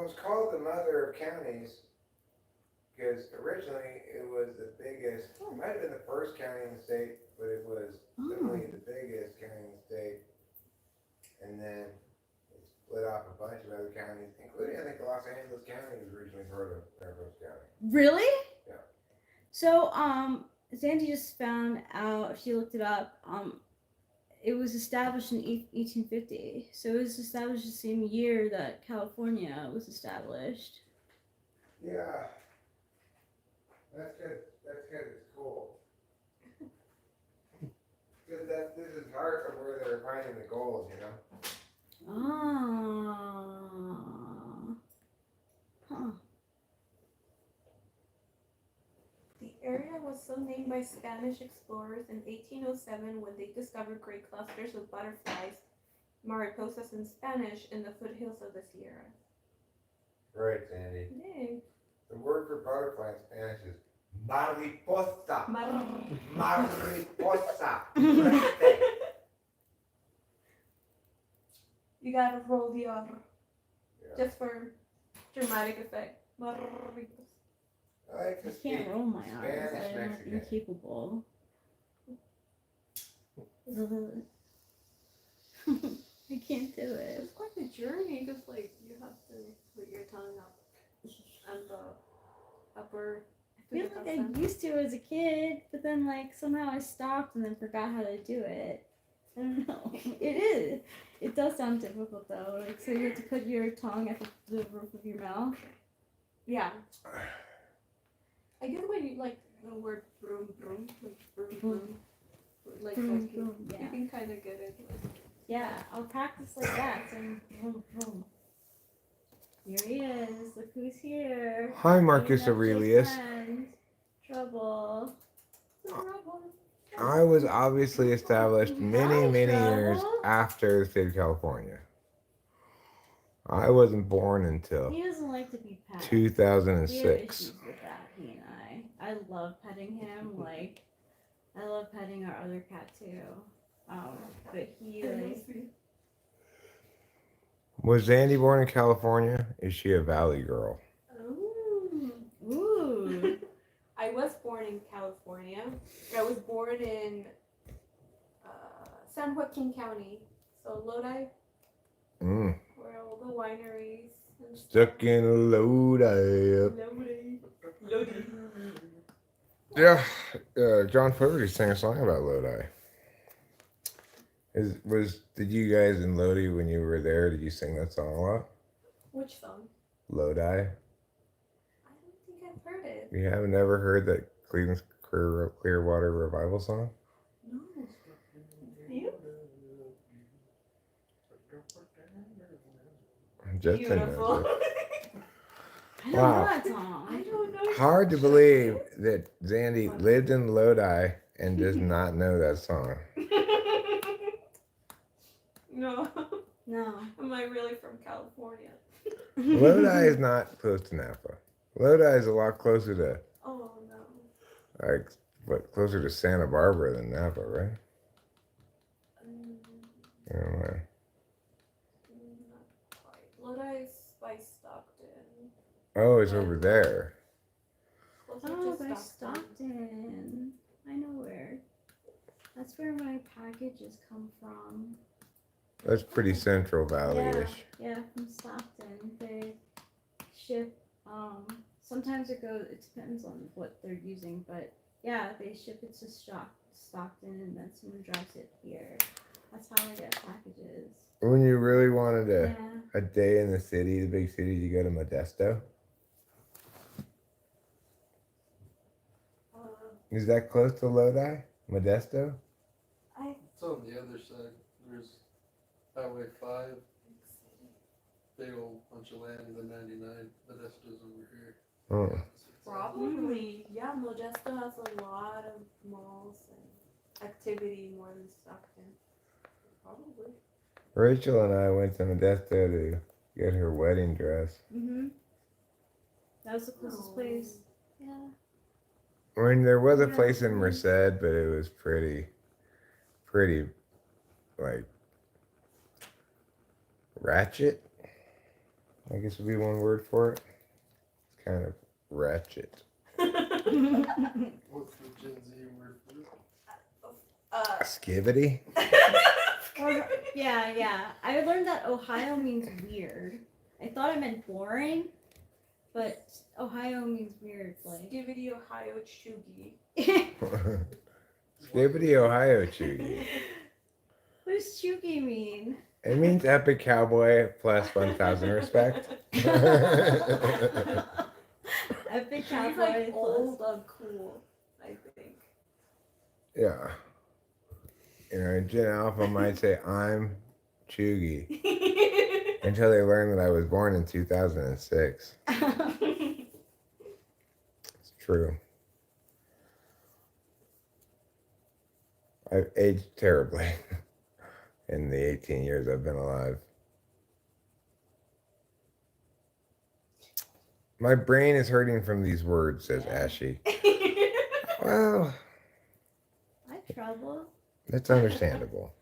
it's called the Mother of Counties because originally it was the biggest. It might have been the first county in the state, but it was definitely the biggest county in the state. And then it split off a bunch of other counties, including I think Los Angeles County was originally part of Fairfax County. Really? Yeah. So, Zandy just found out, she looked it up, it was established in 1850. So it was established the same year that California was established. Yeah. That's good. That's good. It's cool. Because this is part of where they're finding the gold, you know? Ah. Huh. The area was so named by Spanish explorers in 1807 when they discovered great clusters of butterflies, mariposas in Spanish, in the foothills of the Sierra. Right, Sandy. Yay. The word for butterfly in Spanish is mariposa. Mariposa. You gotta roll the R Yeah. just for dramatic effect. Mariposa. I like to I speak can't roll my R's. Spanish I'm Mexican. incapable. I can't do it. It's quite a journey because, like, you have to put your tongue up and the upper. I feel like I used to as a kid, but then like somehow I stopped and then forgot how to do it. I don't know. It is. It does sound difficult though. Like so you have to put your tongue at the roof of your mouth. Yeah. I guess when you like the word broom broom, like broom broom, like Vroom, you vroom, yeah. can kind of get it. Like, Yeah, I'll practice like that. So vroom, vroom. Here he is. Look who's here. Hi, Marcus Bringing up your Aurelius. friend. Trouble. I was obviously established many, many years Trouble. after the state of California. I wasn't born until He doesn't like to be pet. We have 2006. issues with that, he and I love petting him, like, I love petting our other cat too. But he, like, Was Zandy born in California? Is she a Valley girl? ooh. I was born in California. I was born in San Joaquin County, so Lodi, Mm. where all the wineries and Stuck in Lodi. Lodi. Yeah, John Fogerty sang a song about Lodi. Did you guys in Lodi when you were there? Did you sing that song a lot? Which song? Lodi. I don't think I've heard it. You haven't ever heard that Cleveland's Clearwater Revival song? No. You? Justin Beautiful. knows it. I don't Wow. know that song. I don't know. Hard to believe that Zandy lived in Lodi and does not know that song. No. No. Am I really from California? Lodi is not close to Napa. Lodi is a lot closer to, Oh no. like, closer to Santa Barbara than Napa, right? I don't know. Not quite. Lodi's by Stockton. Oh, it's over there. Closer Oh, to by Stockton. I know where. That's where my packages come from. That's pretty Central Valley-ish. Yeah, from Stockton. They ship, sometimes it depends on what they're using, but yeah, they ship it to Stockton and then someone drives it here. That's how I get packages. When you really wanted Yeah. a day in the city, the big city, you go to Modesto. Is that close to Lodi? Modesto? It's on the other side. There's Highway 5, big old bunch of land, the 99, Modesto's over here. Oh. Probably. Yeah, Modesto has a lot of malls and activity more than Stockton. Probably. Rachel and I went to Modesto to get her wedding dress. That was the closest place. Yeah. I mean, there was a Yeah. place in Merced, but it was pretty, like, ratchet, I guess would be one word for it. It's kind of ratchet. What's the Gen Z word for it? Skivity? Yeah. I learned that Ohio means weird. I thought it meant boring, but Ohio means weird. Like. Skibidi Ohio Chugi. Skibbity Ohio Chuggy. What does Chugi mean? It means epic cowboy plus 1,000 respect. Epic He's cowboy like plus. old and cool, I think. Yeah. You know, Gen Alpha might say, I'm Chuggy. Until they learn that I was born in 2006. It's true. I've aged terribly in the 18 years I've been alive. My brain is hurting from these words, says Ashy. Well, My trouble. that's understandable.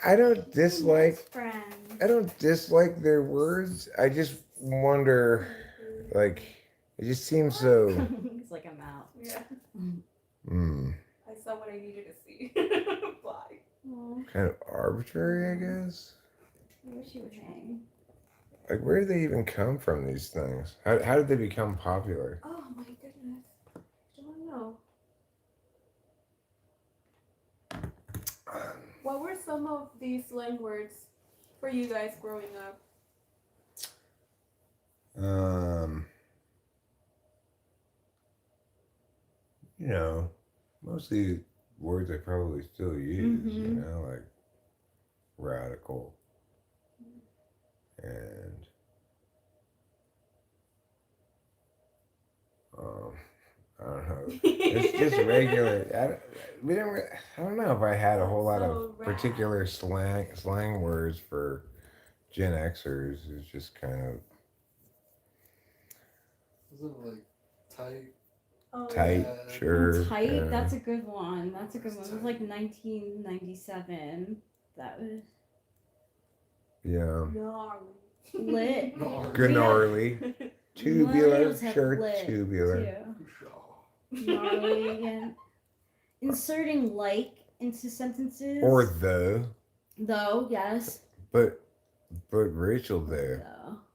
I don't dislike Friend. I don't dislike their words. I just wonder, like, it just seems so. It's like I'm out. Yeah. Hmm. I saw what I needed to see. Bye. Aw, Kind of arbitrary, I guess. I wish you would hang. Like, where do they even come from, these things? How did they become popular? Oh my goodness. I don't know. What were some of these slang words for you guys growing up? You know, mostly words I probably still use, you Mhm. know, like radical and I don't know. It's just regular. I don't know if I had a whole lot So of rad. particular slang words for Gen Xers. It's just kind of Isn't it like tight? Oh, tight, Yeah. sure. Tight. yeah. That's a good one. That's a good one. It was like 1997. That was Yeah. Gnarly. lit. Gnarly. Gnarly. Tubular, Millennials have sure, lit, tubular. too. Gnarly again. Inserting like into sentences. Or the. though, yes. But Rachel, though,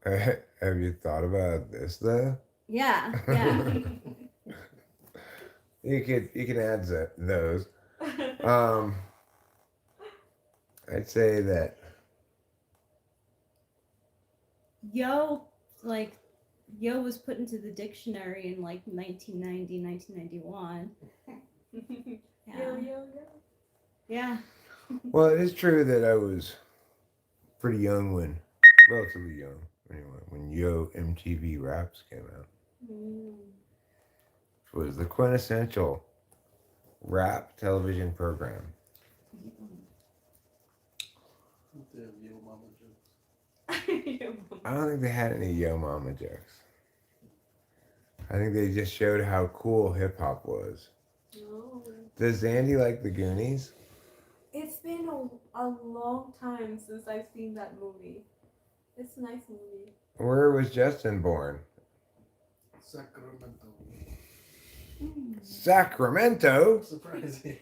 Though. have you thought about this, though? Yeah. You can add those. I'd say that Yo was put into the dictionary in like 1990, 1991. Yeah. Yo. Yeah. well, it is true that I was pretty young relatively young anyway, when Yo MTV Raps came out, which was the quintessential rap television program. They have Yo Mama jokes. I don't think they had any Yo Mama jokes. I think they just showed how cool hip hop was. No. Does Zandy like the Goonies? It's been a long time since I've seen that movie. It's a nice movie. Where was Justin born? Sacramento. Sacramento? Surprising.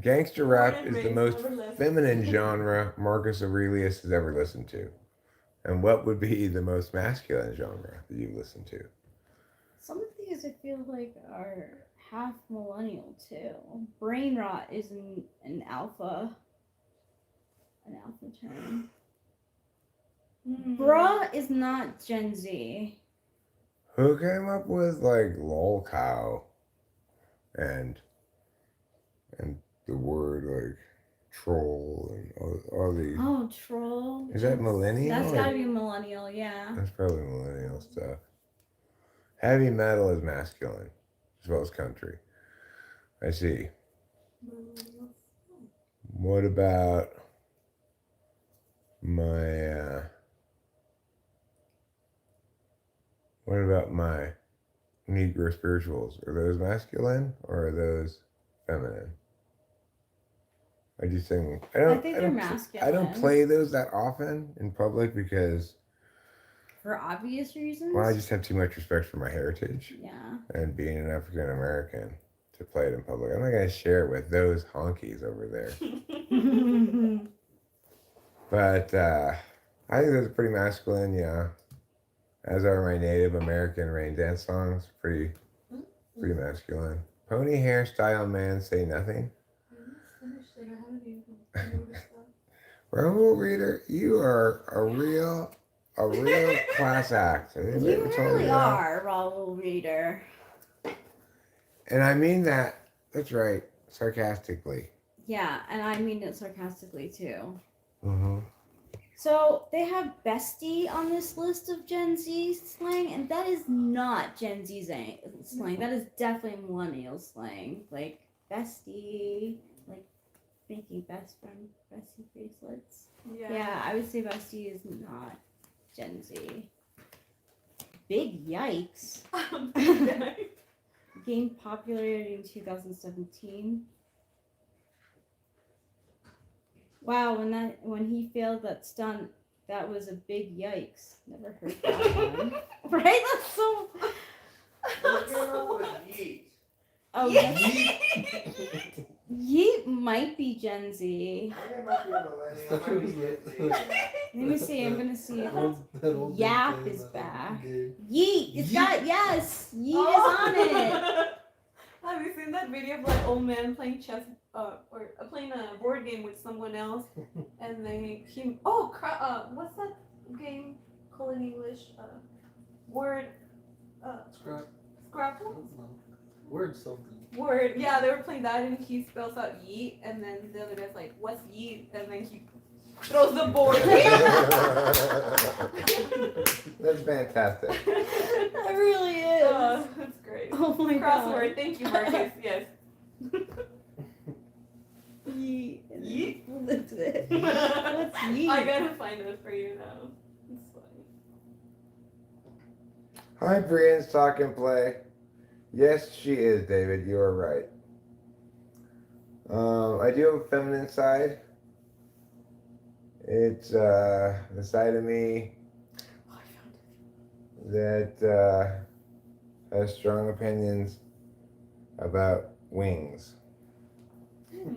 Gangster rap Born and is the raised, most never left. feminine genre Marcus Aurelius has ever listened to. And what would be the most masculine genre that you listen to? Some of these I feel like are half millennial too. Brain rot is an alpha term. Bruh is not Gen Z. Who came up with like lol cow and the word like troll and all these? Oh, troll. Is that millennial? That's or- gotta be millennial, yeah. That's probably millennial stuff. Heavy metal is masculine, as well as country. I see. What about my Negro spirituals? Are those masculine or are those feminine? I just think I think they're don't masculine. I don't play those that often in public because for obvious reasons. Well, I just have too much respect for my heritage Yeah. and being an African American to play it in public. I'm not gonna share it with those honkies over there. But I think that's pretty masculine, yeah. As are my Native American rain dance songs, pretty masculine. Pony hairstyle man say nothing. Raoul Reader, you are a real class act. Has anybody You ever told you really that? are, Raul Reader. And I mean that. That's right, sarcastically. Yeah, and I mean it sarcastically too. Mm-hmm. So they have bestie on this list of Gen Z slang, and that is not Gen Z slang. That is definitely millennial slang. Like bestie, like making best friend bestie bracelets. Yeah, I would say bestie is not Gen Z. Big yikes. Gained popularity in 2017. Wow, when he failed that stunt, that was a big yikes. Never heard that one. Right? That's so. Oh, that's, Yeet might be Gen Z. Let me see. I'm gonna see if Yap is back. Yeet. It's got yes. Yeet is on it. Have you seen that video of like old man playing chess or playing a board game with someone else, and what's that game called in English? Word. Scrabble. Word something. Word. Yeah, they were playing that, and he spells out yeet, and then the other guy's like, "What's yeet?" And then he throws the board. That's fantastic. That really is. That's great. Oh my Crossword. god. Thank you, Marcus. Yes. Yeet. Yeet? That's it. What's yeet? I gotta find it for you now. It's funny. Hi, Brian's Talk and Play. Yes, she is, David. You are right. I do have a feminine side. It's the side of me that has strong opinions about wings.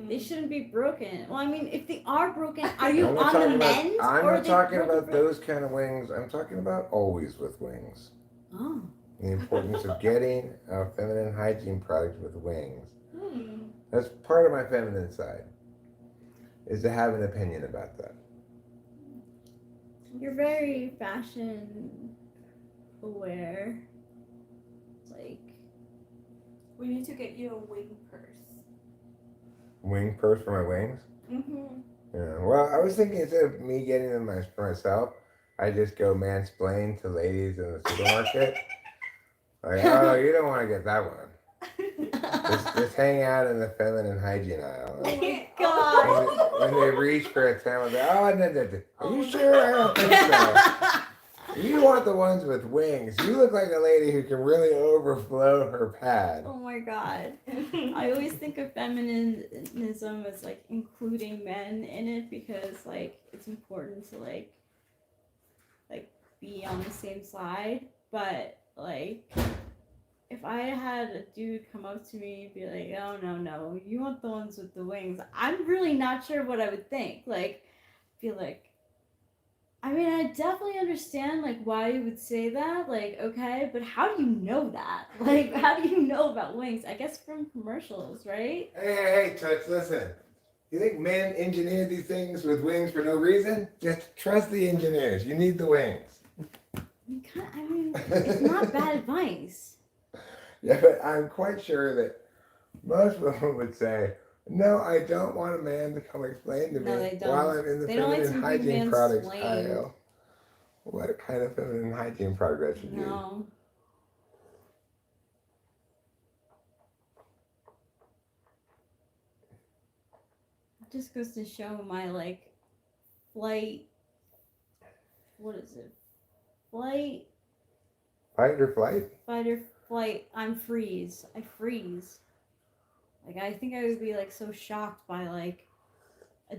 They shouldn't be broken. Well, I mean, if they are broken, are you I'm not on talking the about- mend? I'm or are not they talking broken about for- those kind of wings. I'm talking about always with wings. Oh. The importance of getting a feminine hygiene product with wings. Hmm. That's part of my feminine side, is to have an opinion about that. You're very fashion aware. Like, We need to get you a wing purse. Wing purse for my wings? Mm-hmm. Yeah. Well, I was thinking instead of me getting them for myself, I just go mansplain to ladies in the supermarket. Like, oh, you don't want to get that one. Just hang out in the feminine hygiene aisle. oh my god. When they reach for a towel, they oh, no. Are you sure? I don't think so. You want the ones with wings. You look like a lady who can really overflow her pad. Oh my god. I always think of feminism as like including men in it because like it's important to like be on the same side. But like if I had a dude come up to me and be like, oh no, you want the ones with the wings, I'm really not sure what I would think. Like feel like I mean, I definitely understand like why you would say that. Like, okay, but how do you know that? Like, how do you know about wings? I guess from commercials, right? Hey, Toots, listen. You think men engineered these things with wings for no reason? Just trust the engineers. You need the wings. I mean, it's not bad advice. Yeah, but I'm quite sure that most women would say, no, I don't want a man to come explain to No, me they don't. while I'm in the They don't like feminine to be hygiene products mansplained. aisle. What kind of feminine hygiene product I should use? No. It just goes to show my like flight. What is it? Flight. Fight or flight? Fight or flight. I'm freeze. I freeze. Like I think I would be like so shocked by like a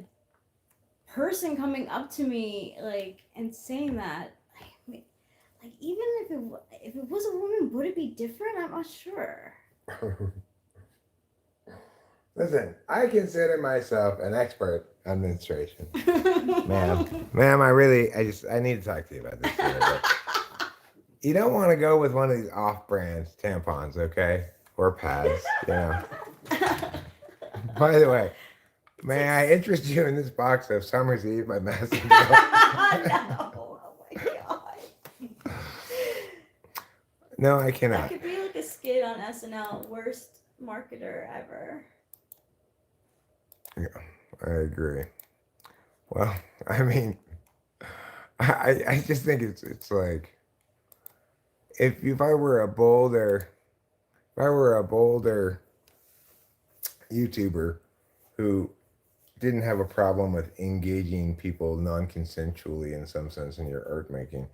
person coming up to me like and saying that. if it was a woman, would it be different? I'm not sure. Listen, I consider myself an expert on menstruation. Ma'am, I need to talk to you about this. You don't want to go with one of these off-brand tampons, okay? Or pads, you know. By the way, may I interest you in this box of Summer's Eve by Madison? No, oh my god. No, I That cannot. could be like a skit on SNL. Worst marketer ever. I agree. Well, I mean, I just think it's like if I were a bolder YouTuber who didn't have a problem with engaging people non-consensually in some sense in your art making,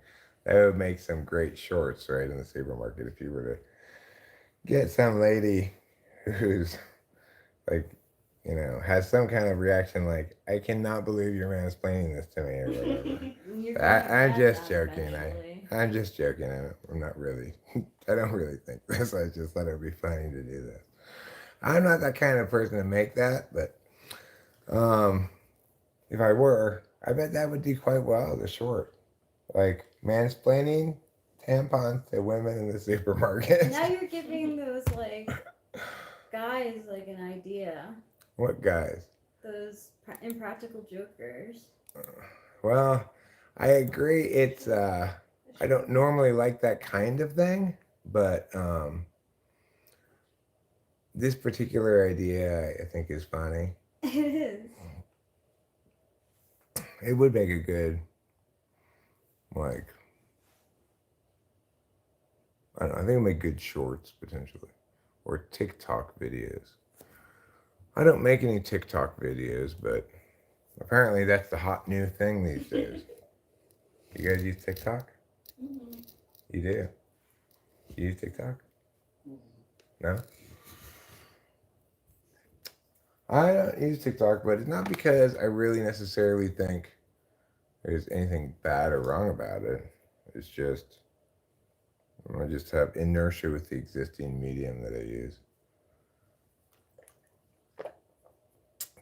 that would make some great shorts, right, in the saber market. If you were to get some lady who's like, you know, has some kind of reaction like, I cannot believe you're mansplaining this to me or whatever. I'm just joking. I'm just joking. I'm not really. I don't really think this. I just thought it would be funny to do this. I'm not that kind of person to make that, but if I were, I bet that would do quite well as a short. Like mansplaining tampons to women in the supermarket. Now you're giving those like guys like an idea. What guys? Those impractical jokers. Well, I agree. It's I don't normally like that kind of thing, but this particular idea I think is funny. It is. It would make a good, like, I don't know, I think it would make good shorts potentially, or TikTok videos. I don't make any TikTok videos, but apparently that's the hot new thing these days. You guys use TikTok? Mm-hmm. You do? You use TikTok? No? I don't use TikTok, but it's not because I really necessarily think there's anything bad or wrong about it. It's just, I just have inertia with the existing medium that I use.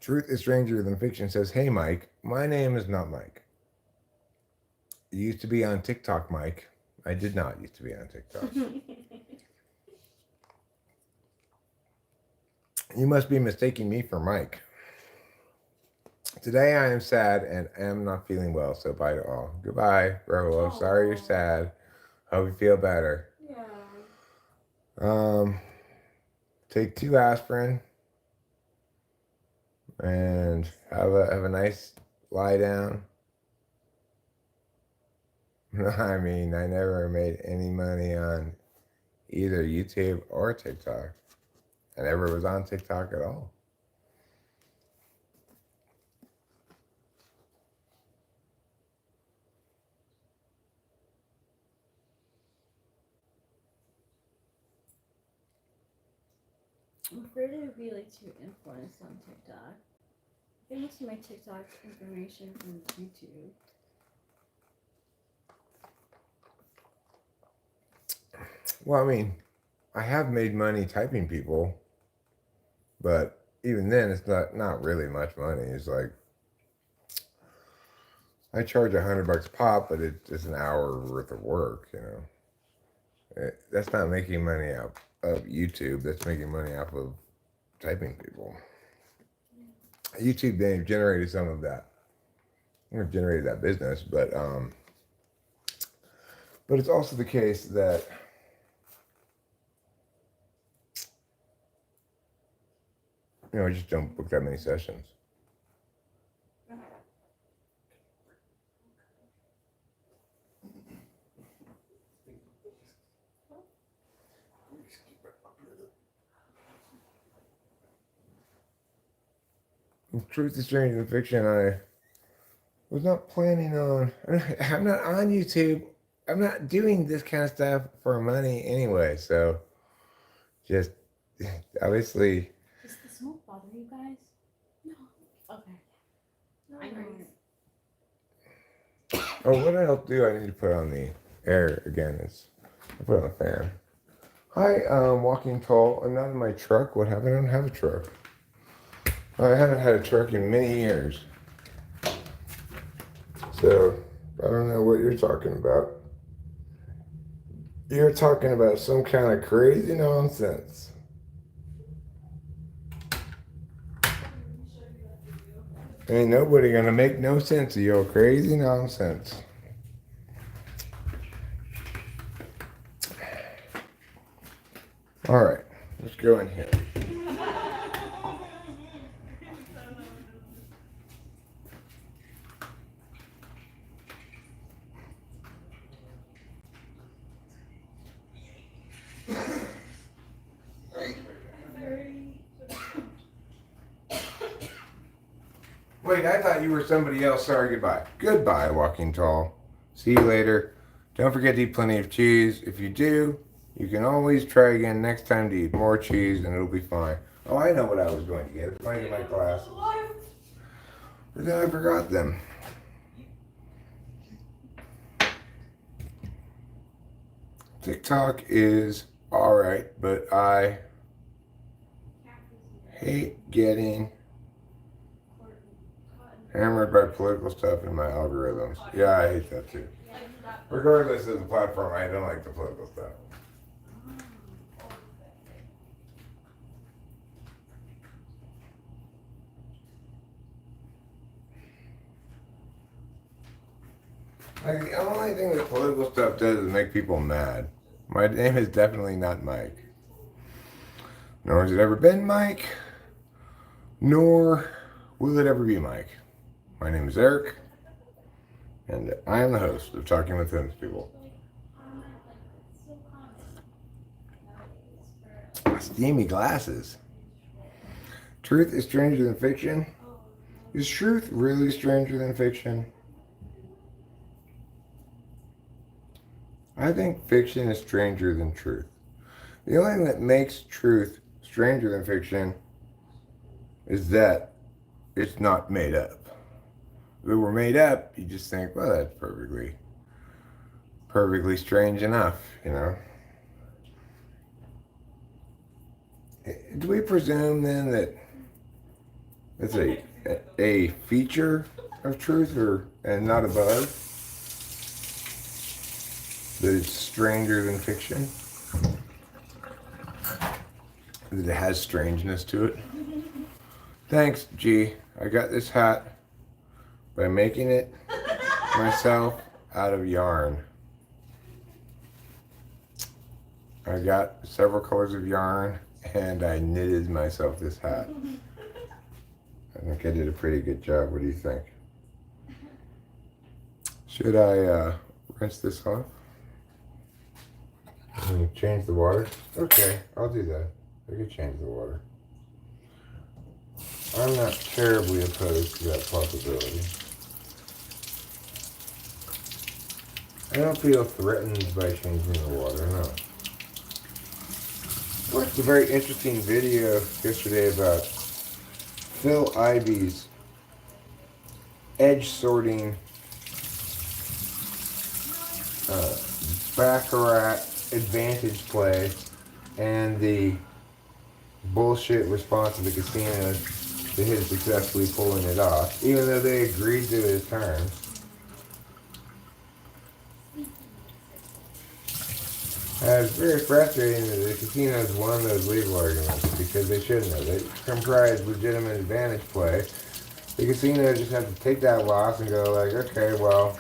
Truth is Stranger Than Fiction says, hey, Mike, my name is not Mike. You used to be on TikTok, Mike. I did not used to be on TikTok. You must be mistaking me for Mike. Today I am sad and am not feeling well, so bye to all. Goodbye, Rahul. I'm sorry you're sad. Hope you feel better. Yeah. Take 2 aspirin and have a nice lie down. I mean, I never made any money on either YouTube or TikTok. I never was on TikTok at all. I'm afraid it would be like too influenced on TikTok. I think most of my TikTok information from YouTube. Well, I mean, I have made money typing people, but even then, it's not really much money. It's like I charge $100 a pop, but it's just an hour worth of work. You know, that's not making money out of YouTube. That's making money off of typing people. YouTube then generated some of that. Generated that business, but it's also the case that I just don't book that many sessions. Truth is Stranger Than Fiction, I was not planning on, I'm not on YouTube. I'm not doing this kind of stuff for money anyway, so just obviously. Does the smoke bother you guys? No. Okay. No I know. worries. Oh, what else do I need to put on the air again? It's I'll put on the fan. Hi, walking tall. I'm not in my truck. What happened? I don't have a truck. I haven't had a truck in many years. So, I don't know what you're talking about. You're talking about some kind of crazy nonsense. Ain't nobody gonna make no sense of your crazy nonsense. All right, let's go in here. Wait, I thought you were somebody else. Sorry, goodbye. Goodbye, walking tall. See you later. Don't forget to eat plenty of cheese. If you do, you can always try again next time to eat more cheese and it'll be fine. Oh, I know what I was going to get. I was going to get my glasses. But then I forgot them. TikTok is alright, but I hate getting hammered by political stuff in my algorithms. Yeah, I hate that too. Regardless of the platform, I don't like the political stuff. Like, the only thing that political stuff does is make people mad. My name is definitely not Mike. Nor has it ever been Mike. Nor will it ever be Mike. My name is Eric. And I am the host of Talking with Homeless People. Steamy glasses. Truth is stranger than fiction. Is truth really stranger than fiction? I think fiction is stranger than truth. The only thing that makes truth stranger than fiction is that it's not made up. If it were made up, you just think, well, that's perfectly strange enough, you know. Do we presume then that it's a feature of truth and not a bug? That it's stranger than fiction? That it has strangeness to it? Thanks, G. I got this hat by making it myself out of yarn. I got several colors of yarn and I knitted myself this hat. I think I did a pretty good job. What do you think? Should I rinse this off? And change the water? Okay, I'll do that. I can change the water. I'm not terribly opposed to that possibility. I don't feel threatened by changing the water, no. I watched a very interesting video yesterday about Phil Ivy's edge sorting Baccarat advantage play and the bullshit response of the casinos to his successfully pulling it off, even though they agreed to his terms. It's very frustrating that the casinos won those legal arguments because they shouldn't have. They comprise legitimate advantage play. The casinos just have to take that loss and go like, okay, well,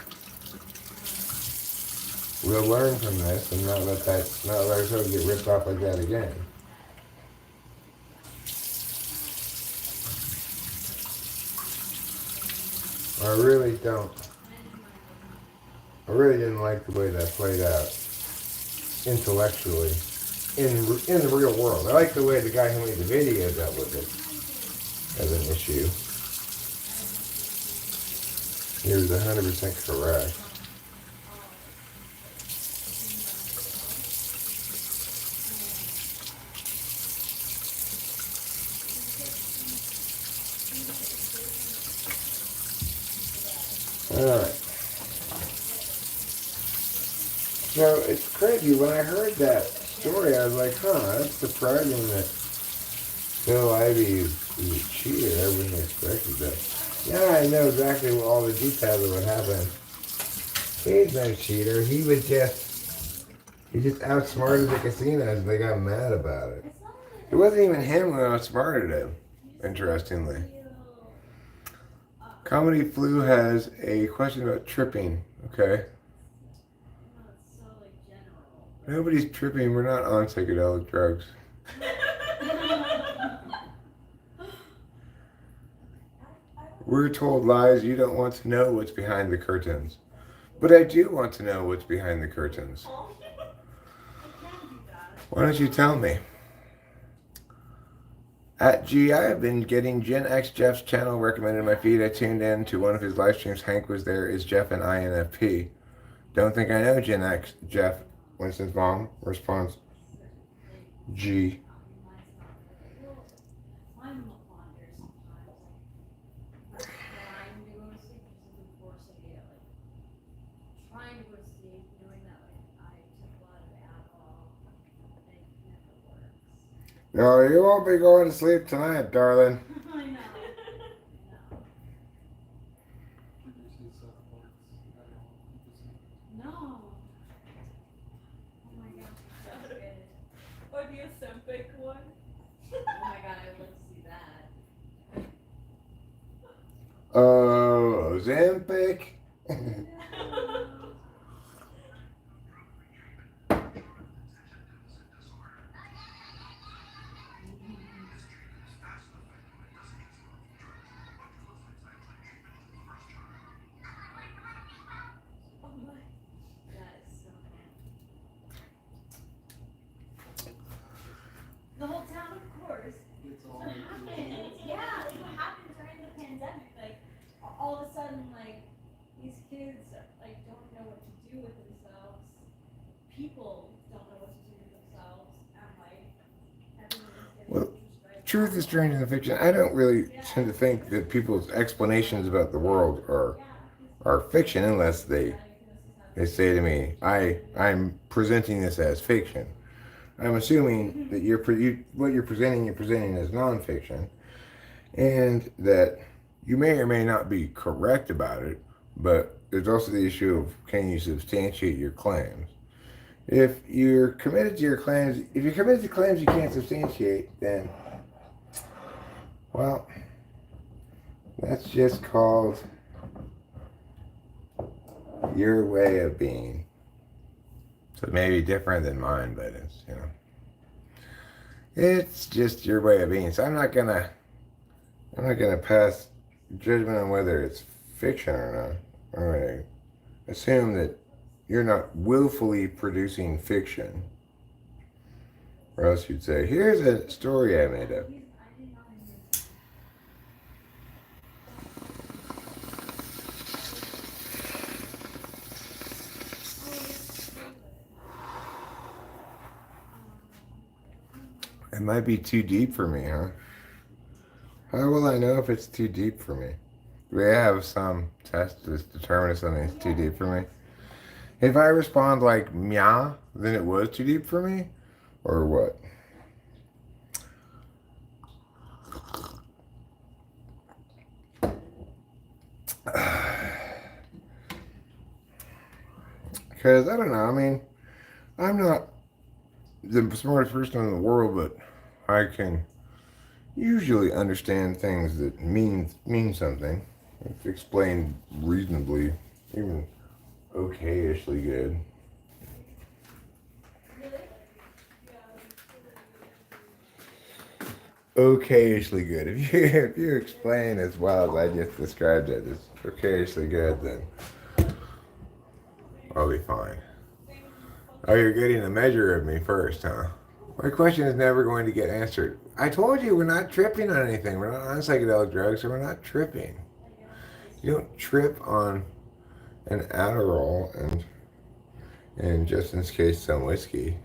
we'll learn from this and not let ourselves get ripped off like that again. I really didn't like the way that played out intellectually in the real world. I like the way the guy who made the video dealt with it as an issue. He was 100% correct. Alright. So it's crazy. When I heard that story, I was like, huh, that's surprising that Bill Ivy is a cheater. I wouldn't have expected that. Yeah, I know exactly all the details of what happened. He's no cheater. He just outsmarted the casinos. They got mad about it. It wasn't even him who outsmarted him, interestingly. Comedy Flu has a question about tripping, okay? Nobody's tripping. We're not on psychedelic drugs. We're told lies. You don't want to know what's behind the curtains. But I do want to know what's behind the curtains. Why don't you tell me? At G, I have been getting Gen X Jeff's channel recommended in my feed. I tuned in to one of his live streams. Hank was there. Is Jeff an INFP? Don't think I know Gen X Jeff. Winston's mom responds, G. No, you won't be going to sleep tonight, darling. I know. No. Oh my gosh, that's good. Or the Ozempic one. Oh my god, I would see that. Oh, Ozempic. That is so bad. The whole town, of course. It's all What happened? Yeah, like what happened during the pandemic? Like all of a sudden, like these kids like don't know what to do with themselves. People don't know what to do with themselves, and like everyone's getting Well, prescribed. Truth is stranger than fiction. I don't really tend to think that people's explanations about the world are fiction unless they say to me, I'm presenting this as fiction. I'm assuming that what you're presenting as nonfiction, and that you may or may not be correct about it, but there's also the issue of can you substantiate your claims? If you're committed to your claims, if you're committed to claims you can't substantiate, then, well, that's just called your way of being. So it may be different than mine, but it's, it's just your way of being. So I'm not gonna pass judgment on whether it's fiction or not. I'm gonna assume that you're not willfully producing fiction. Or else you'd say, here's a story I made up. It might be too deep for me, huh? How will I know if it's too deep for me? Do we have some test to determine if something's too deep for me? If I respond like meow, then it was too deep for me? Or what? Because, I don't know, I mean, I'm not the smartest person in the world, but I can usually understand things that mean something. It's explained reasonably, even okay-ishly good. Okay-ishly good. If you explain as well as I just described it, it's okay-ishly good, then I'll be fine. Oh, you're getting a measure of me first, huh? My question is never going to get answered. I told you we're not tripping on anything. We're not on psychedelic drugs, so we're not tripping. You don't trip on an Adderall and just in case some whiskey.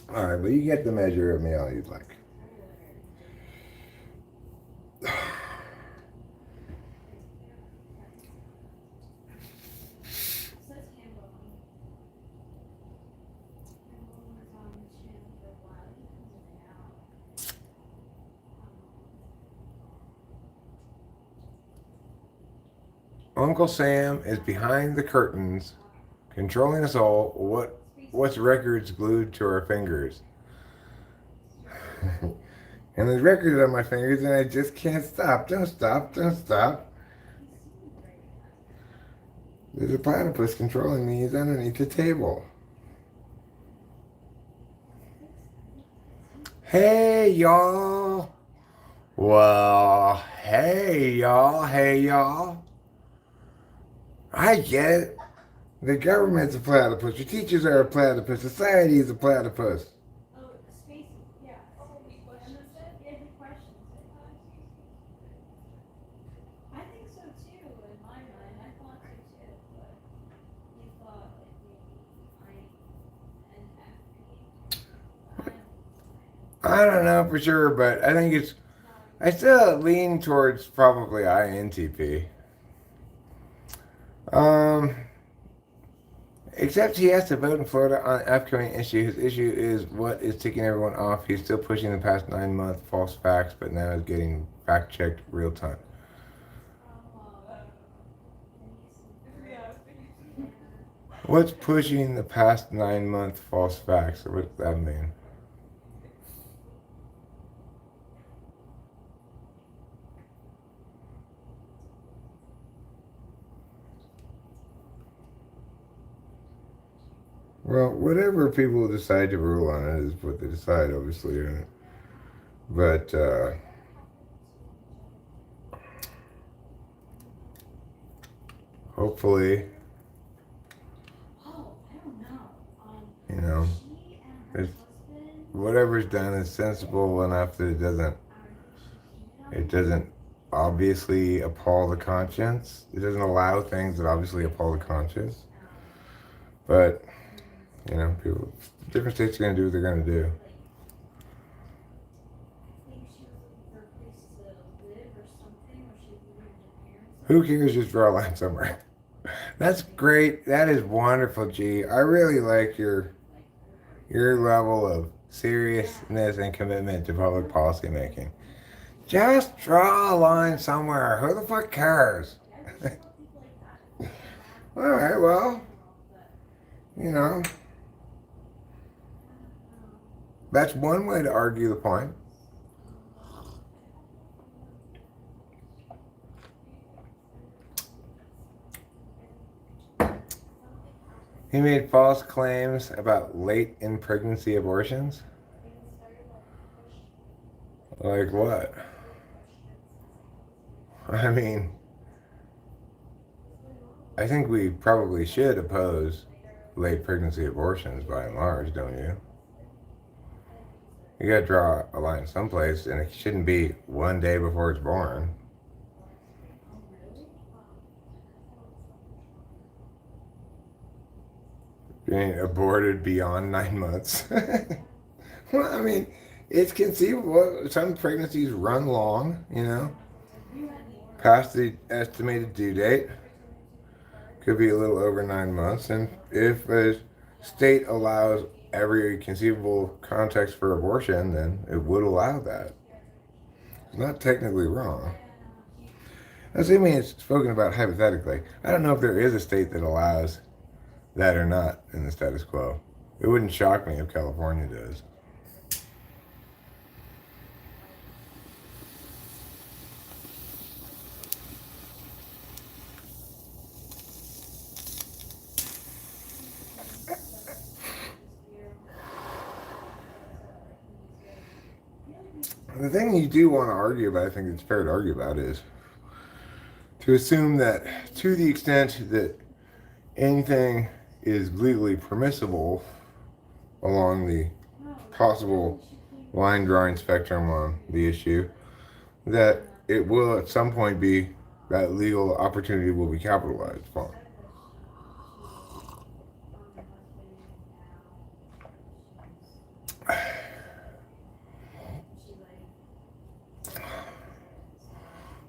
Alright, but you get the measure of me all you'd like. Uncle Sam is behind the curtains, controlling us all. What's records glued to our fingers? And there's records on my fingers, and I just can't stop. Don't stop. Don't stop. There's a platypus controlling me. He's underneath the table. Hey, y'all. Well, hey, y'all. Hey, y'all. I get it. The government's a platypus. Your teachers are a platypus. Society is a platypus. Oh, Spacey, yeah. Oh, he questions it? Yeah, he questions it. I think so too, in my mind. I thought so too, but he thought like maybe I don't know for sure, but I think it's. I still lean towards probably INTP. Except he has to vote in Florida on an upcoming issue. His issue is what is ticking everyone off. He's still pushing the past 9-month false facts, but now is getting fact checked real time. What's pushing the past 9-month false facts? What does that mean? Well, whatever people decide to rule on it is what they decide, obviously. But, hopefully, oh, I don't know. you know, She and her it's, husband, whatever's done is sensible enough that it doesn't obviously appall the conscience. It doesn't allow things that obviously appall the conscience. But, you know, people, different states are going to do what they're going to do. I think she was looking for a place to live or something, or she was living with her parents. Who cares? Just draw a line somewhere. That's great. That is wonderful, G. I really like your level of seriousness and commitment to public policy making. Just draw a line somewhere. Who the fuck cares? All right, well, you know, that's one way to argue the point. He made false claims about late in pregnancy abortions. Like what? I mean, I think we probably should oppose late pregnancy abortions by and large, don't you? You gotta draw a line someplace, and it shouldn't be one day before it's born. Being aborted beyond 9 months. Well, I mean, it's conceivable. Some pregnancies run long, you know, past the estimated due date. Could be a little over 9 months. And if a state allows every conceivable context for abortion, then it would allow that. It's not technically wrong. Assuming it's spoken about hypothetically. I don't know if there is a state that allows that or not in the status quo. It wouldn't shock me if California does. The thing you do want to argue about, I think it's fair to argue about, is to assume that to the extent that anything is legally permissible along the possible line drawing spectrum on the issue, that it will at some point be that legal opportunity will be capitalized upon.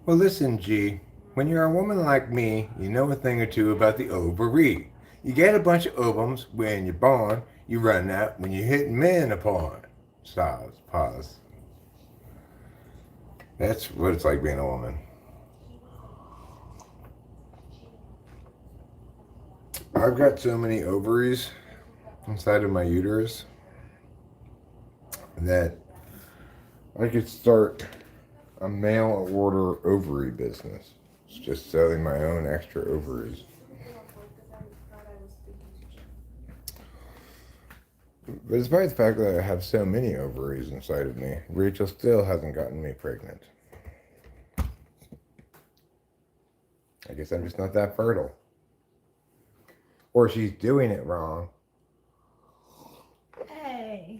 Well, listen, G. When you're a woman like me, you know a thing or two about the ovary. You get a bunch of ovums when you're born. You run out when you hit menopause. Pause. That's what it's like being a woman. I've got so many ovaries inside of my uterus that I could start a mail order ovary business. It's just selling my own extra ovaries. But despite the fact that I have so many ovaries inside of me, Rachel still hasn't gotten me pregnant. I guess I'm just not that fertile. Or she's doing it wrong. Hey.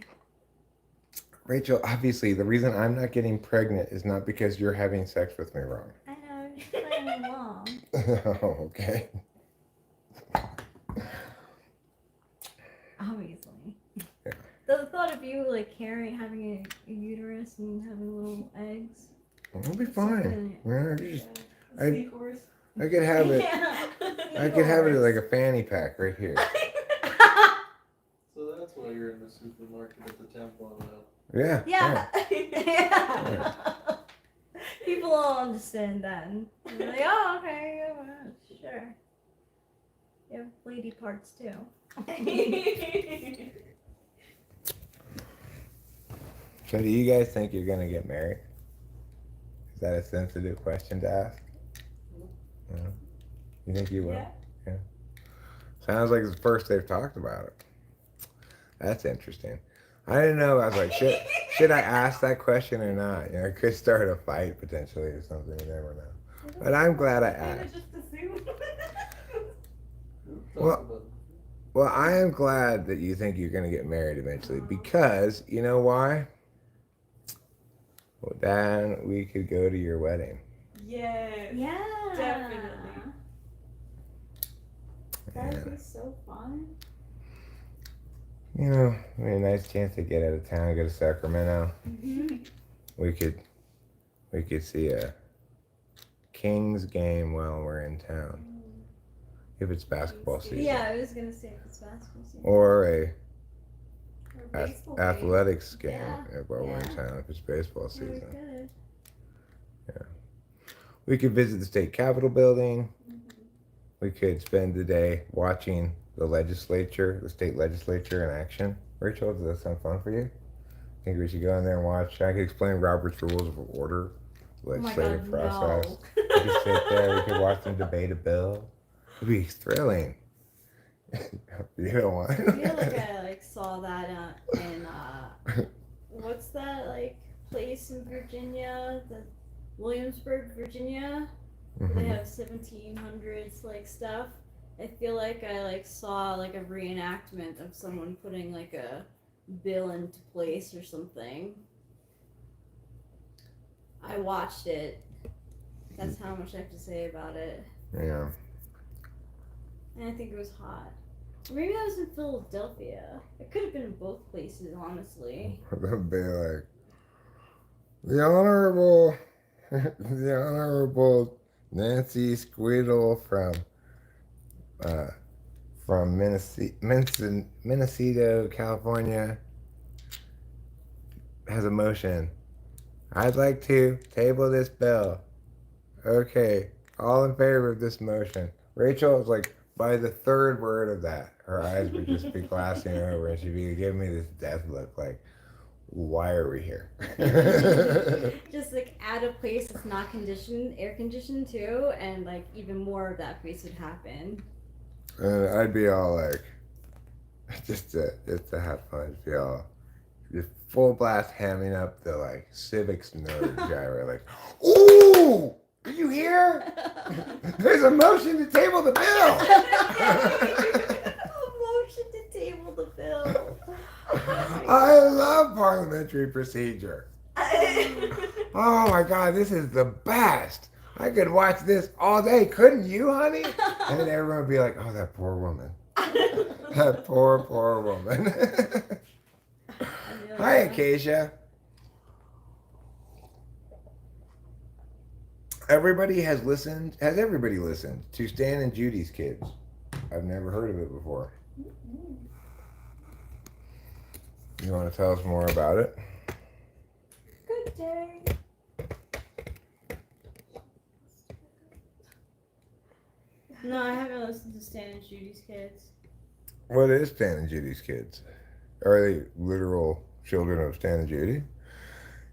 Rachel, obviously, the reason I'm not getting pregnant is not because you're having sex with me wrong. I know, you're just playing along. Oh, okay. Obviously. Yeah. The thought of you like having a uterus and having little eggs. It'll be fine. Yeah, Seahorse. I could have it. Yeah. I could have it like a fanny pack right here. So that's why you're in the supermarket at the temple now. Yeah. Yeah. Yeah. People don't understand then. They're like, oh, okay, yeah, well, sure. You have lady parts too. So, do you guys think you're gonna get married? Is that a sensitive question to ask? No? You think you will? Yeah. Sounds like it's the first they've talked about it. That's interesting. I didn't know. I was like, should I ask that question or not? You know, it could start a fight potentially or something. You never know. But I'm glad I asked. Just assume. Who talks Well- about it? Well, I am glad that you think you're going to get married eventually because you know why? Well, then we could go to your wedding. Yes. Yeah. Definitely. That And, would be so fun. you know, I mean, a nice chance to get out of town, go to Sacramento. Mm-hmm. We could see a Kings game while we're in town. If it's basketball season. Yeah, I was gonna say if it's basketball season. Or a Or baseball game. athletics game Yeah. while we're in Yeah. town if it's baseball Yeah, we season. could. We could visit the state capitol building. We could spend the day watching the state legislature in action. Rachel, does that sound fun for you? Think we should go in there and watch? I could explain Robert's Rules of Order, legislative Oh my God, process. We could sit there, we could watch them debate a bill. It'd be thrilling. You don't want I feel like I saw that in what's that place in Virginia, the Williamsburg, Virginia. Where They Mhm. have 1700s stuff. I feel like I saw a reenactment of someone putting a bill into place or something. I watched it. That's how much I have to say about it. Yeah. And I think it was hot. Maybe I was in Philadelphia. It could have been in both places, honestly. They'll be like, the Honorable Nancy Squeedle from Minnesota, California, has a motion. I'd like to table this bill. Okay, all in favor of this motion. Rachel was like, by the third word of that, her eyes would just be glassing over and she'd be giving me this death look like, why are we here? Just at a place that's not air conditioned too, and even more of that place would happen. And I'd be all like, just to have fun, just be all, just full blast hamming up the civics nerd gyro, like, ooh, are you here? There's a motion to table the bill. A motion to table the bill. I love parliamentary procedure. Oh my God, this is the best. I could watch this all day, couldn't you, honey? And then everyone would be like, oh, that poor woman. That poor woman. Hi, Acacia. Has everybody listened to Stan and Judy's Kids? I've never heard of it before. You want to tell us more about it? Good day. No, I haven't listened to Stan and Judy's Kids. What is Stan and Judy's Kids? Are they literal children of Stan and Judy?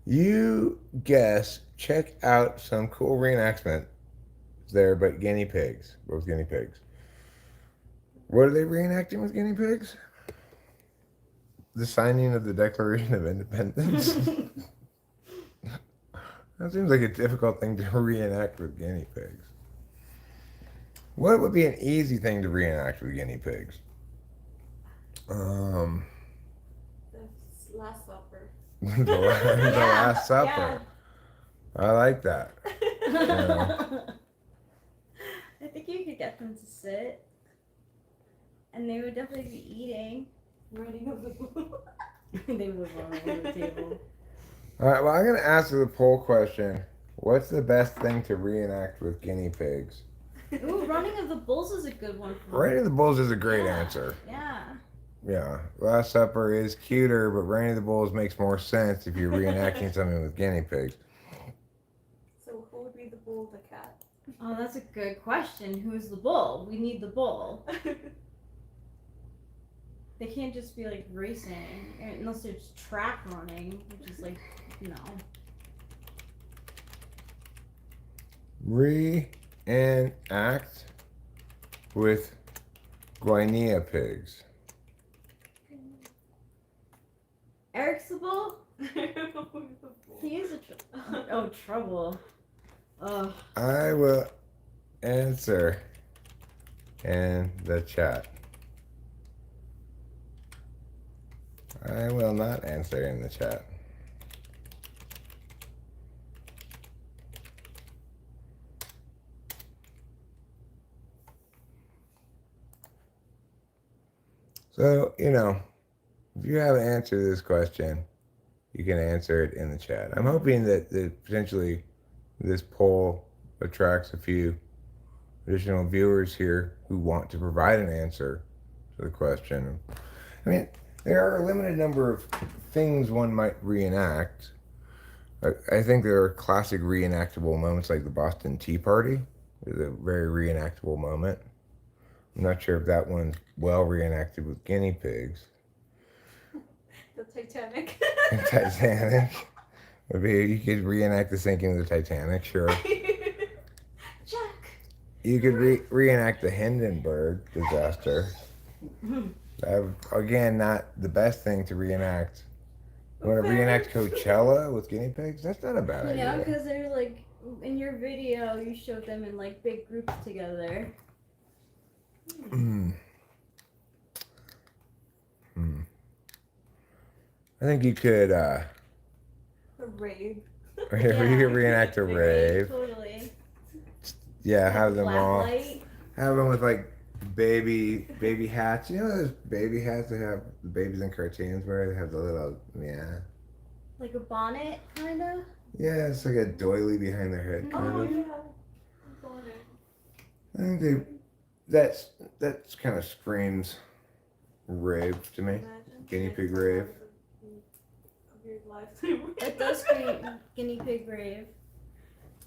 You guess. Check out some cool reenactment there, but guinea pigs. Both guinea pigs. What are they reenacting with guinea pigs? The signing of the Declaration of Independence. That seems like a difficult thing to reenact with guinea pigs. What would be an easy thing to reenact with guinea pigs? The Last Supper. The Last Supper. I like that. I think you could get them to sit, and they would definitely be eating. Running of the bull. They would run over the table. All right, well, I'm going to ask you the poll question. What's the best thing to reenact with guinea pigs? Ooh, running of the bulls is a good one. For Raining the Bulls is a great Yeah. answer. Yeah. Yeah, Last Supper is cuter, but Raining the Bulls makes more sense if you're reenacting something with guinea pigs. So who would be the bull, the cat? Oh, that's a good question. Who's the bull? We need the bull. They can't just be like racing unless it's track running, which is like, you know. Reenact with guinea pigs. Eric's the bull? Who's the bull? He is a trouble. Oh, I will answer in the chat. I will not answer in the chat. So, you know, if you have an answer to this question, you can answer it in the chat. I'm hoping that potentially this poll attracts a few additional viewers here who want to provide an answer to the question. I mean, there are a limited number of things one might reenact. I think there are classic reenactable moments like the Boston Tea Party is a very reenactable moment. I'm not sure if that one's well reenacted with guinea pigs. The Titanic. Titanic. Maybe you could reenact the sinking of the Titanic, sure. Jack. You could reenact the Hindenburg disaster. Again, not the best thing to reenact. You want to reenact Coachella with guinea pigs? That's not a bad you know, idea. because they're like, in your video, you showed them in like big groups together. I think you could, A rave. you could reenact a rave. Totally. Yeah, have them Black all. light. Have them with like baby hats. You know those baby hats that have the babies in cartoons wear? They have the little, yeah. Like a bonnet, kind of. Yeah, it's like a doily behind their head, kind Oh of. yeah. Got it. I think that's kind of screams rave to me. Imagine Guinea like pig someone rave. with a weird lifetime. It does scream guinea pig rave.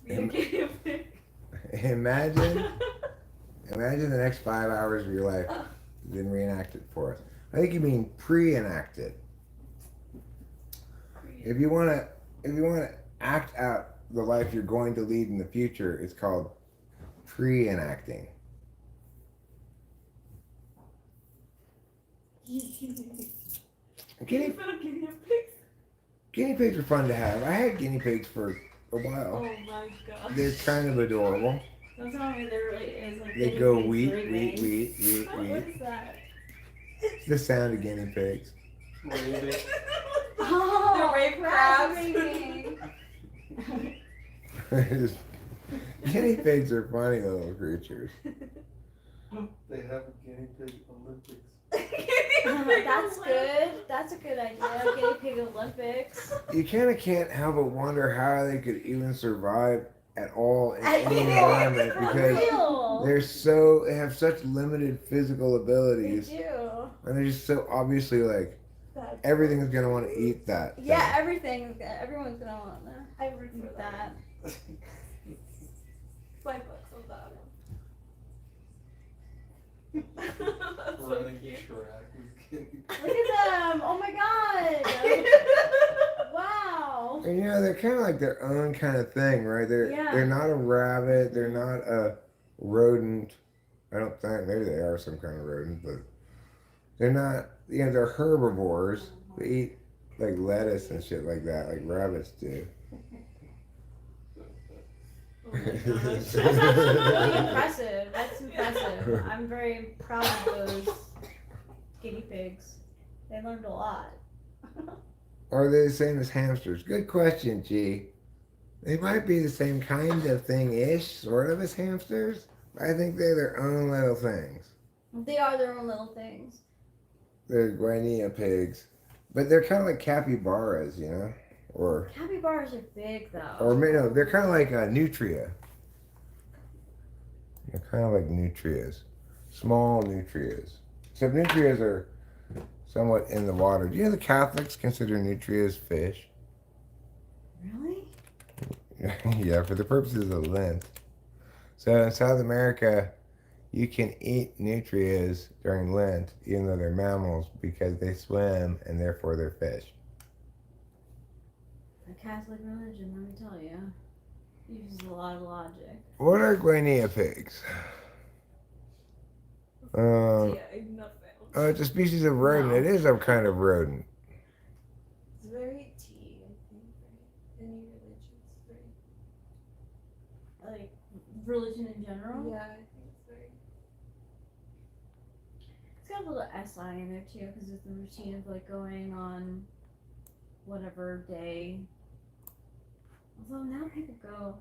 Guinea pig. Imagine the next 5 hours of your life. Then reenact it for us. I think you mean pre-enacted. If you wanna act out the life you're going to lead in the future, it's called pre-enacting. Guinea pigs are fun to have. I had guinea pigs for a Oh while. my god. They're kind of adorable. That's not what there really is. Like They guinea go pigs wheat, raving. wheat. What is that? It's the sound of guinea pigs. Raving. Oh, The rave crabs crabs. raving. Guinea pigs are funny little creatures. They have a guinea pig Olympics. That's good. That's a good idea. Guinea pig Olympics. You kind of can't help but wonder how they could even survive at all in any know, environment for because real. they have such limited physical They abilities do. and they're just so obviously like That's everything's gonna want to eat that. Yeah, everything. Everyone's gonna want to I root for eat that. that. $5 on that one. interact with guinea pigs. Look at them! Oh my god! Wow! And they're kind of like their own kind of thing, right? They're not a rabbit. They're not a rodent. I don't think maybe they are some kind of rodent, but they're not. They're herbivores. They eat like lettuce and shit like that, like rabbits do. Oh my gosh. That's really impressive. That's impressive. I'm very proud of those guinea pigs. They learned a lot. Are they the same as hamsters? Good question, G. They might be the same kind of thing-ish, sort of as hamsters. But I think they're their own little things. They are their own little things. They're guinea pigs, but they're kind of like capybaras, or Capybaras are big though. no, they're kind of like nutria. They're kind of like nutrias, small nutrias. Except nutrias are somewhat in the water. Do you know the Catholics consider nutrias fish? Really? Yeah, for the purposes of Lent. So in South America, you can eat nutrias during Lent, even though they're mammals, because they swim and therefore they're fish. The Catholic religion, let me tell you, uses a lot of logic. What are guinea pigs? Yeah, nothing. Oh, it's a species of rodent. No. It is a kind of rodent. It's very tea, I think, right? Any religion's very. Like religion in general. Yeah, I think it's very. It's got a little SI in there too, because it's the routine of like going on whatever day. Although now people go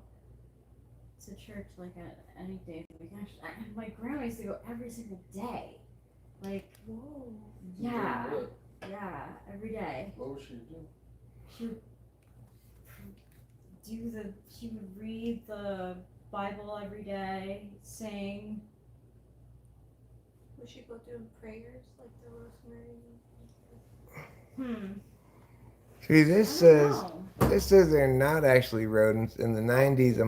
to church like at any day of the week. Actually, my grandma used to go every single day. Like, Whoa. yeah, What? yeah, every day. What was she doing? She would she would read the Bible every day, sing. Would she go doing prayers like the Rosemary? See, this I don't says know. this says they're not actually rodents. In the 90s, a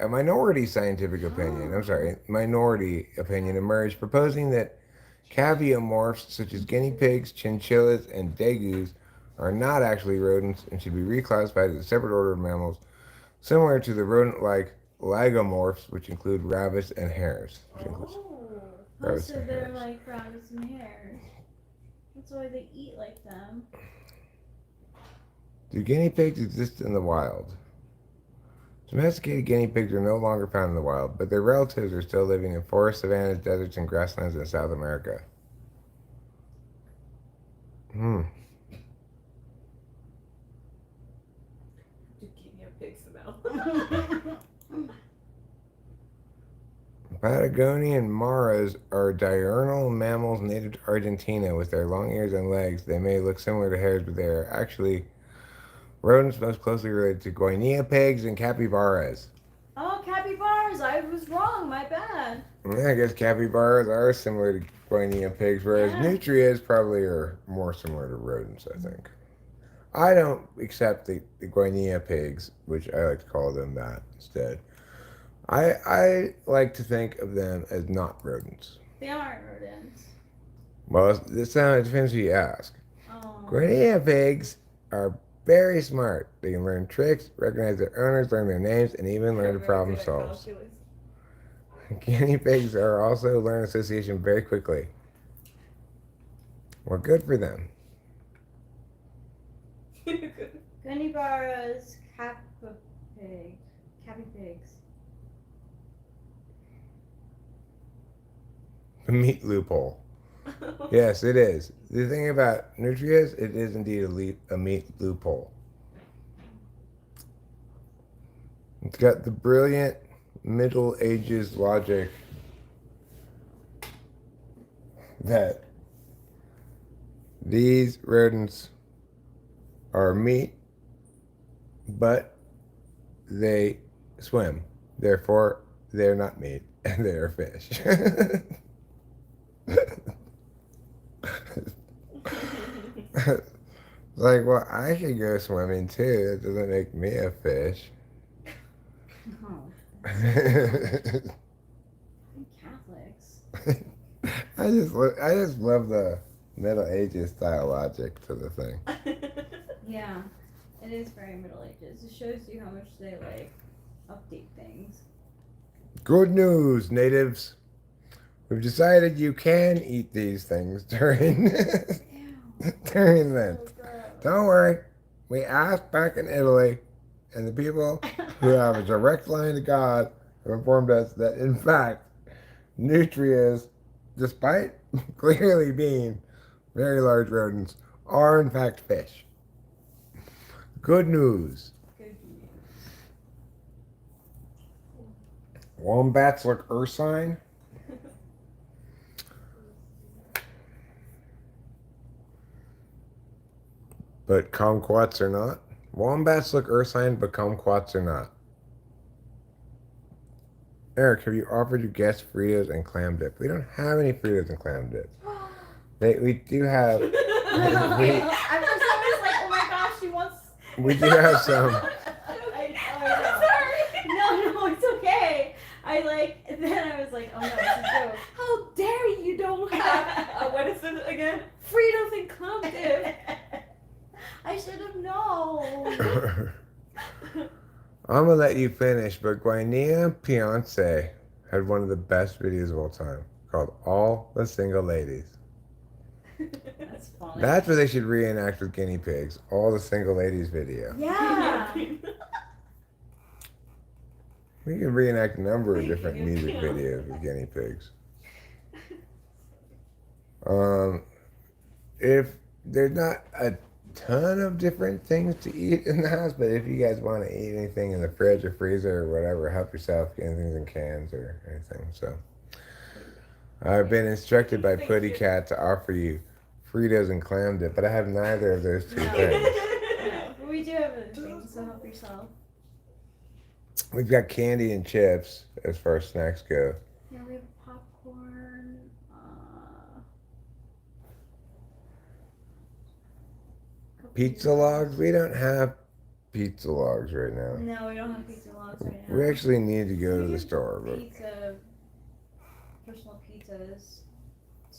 minority scientific opinion, minority opinion emerged proposing that caviomorphs such as guinea pigs, chinchillas, and degus are not actually rodents and should be reclassified as a separate order of mammals, similar to the rodent-like lagomorphs, which include rabbits and hares. Oh, Rabbits so and they're hares. like rabbits and hares. That's why they eat like them. Do guinea pigs exist in the wild? Domesticated guinea pigs are no longer found in the wild, but their relatives are still living in forests, savannas, deserts, and grasslands in South America. Just give me a big smell. Patagonian maras are diurnal mammals native to Argentina. With their long ears and legs, they may look similar to hares, but they are actually rodents most closely related to guinea pigs and capybaras. Oh, capybaras! I was wrong. My bad. Yeah, I guess capybaras are similar to guinea pigs, whereas Yeah. nutrias probably are more similar to rodents, I think. I don't accept the guinea pigs, which I like to call them that instead. I like to think of them as not rodents. They aren't rodents. Well, this depends who you ask. Oh. Guinea pigs are very smart. They can learn tricks, recognize their owners, learn their names, and even learn to problem solve. Guinea pigs are also learn association very quickly. Well, good for them. Gunnybaras, cappy pigs. The meat loophole. Yes, it is. The thing about nutrias, it is indeed a meat loophole. It's got the brilliant Middle Ages logic that these rodents are meat, but they swim. Therefore, they're not meat, and they are fish. Like, well, I could go swimming too. It doesn't make me a fish. Oh, Catholics. I just love the Middle Ages style logic to the thing. Yeah, it is very Middle Ages. It shows you how much they like update things. Good news, natives. We've decided you can eat these things during Ew. during Lent. So gross. Don't worry. We asked back in Italy, and the people who have a direct line to God have informed us that, in fact, nutrias, despite clearly being very large rodents, are in fact fish. Good news. Good news. Wombats look ursine. But kumquats are not. Wombats look ursine, but kumquats are not. Eric, have you offered your guests Fritos and clam dip? We don't have any Fritos and clam dips. We do have. Okay. I was like, oh my gosh, she wants. We do have some. No, it's okay. Then I was like, oh no, it's a joke. How dare you don't have what is it again? Fritos and clam dip. I should have known. I'm gonna let you finish, but Guinea Fiance had one of the best videos of all time called All the Single Ladies. That's funny. That's what they should reenact with guinea pigs. All the Single Ladies video. Yeah. We can reenact a number of different music videos with guinea pigs. If there's not a ton of different things to eat in the house, but if you guys want to eat anything in the fridge or freezer or whatever, help yourself, get things in cans or anything. So I've been instructed by Putty Cat to offer you Fritos and clam dip, but I have neither of those two No. things. No, but we do have other things, so help yourself. We've got candy and chips as far as snacks go. Yeah, we have popcorn. Pizza logs? We don't have pizza logs right now. No, we don't have pizza logs right now. We actually need to go to the store, but Personal pizzas,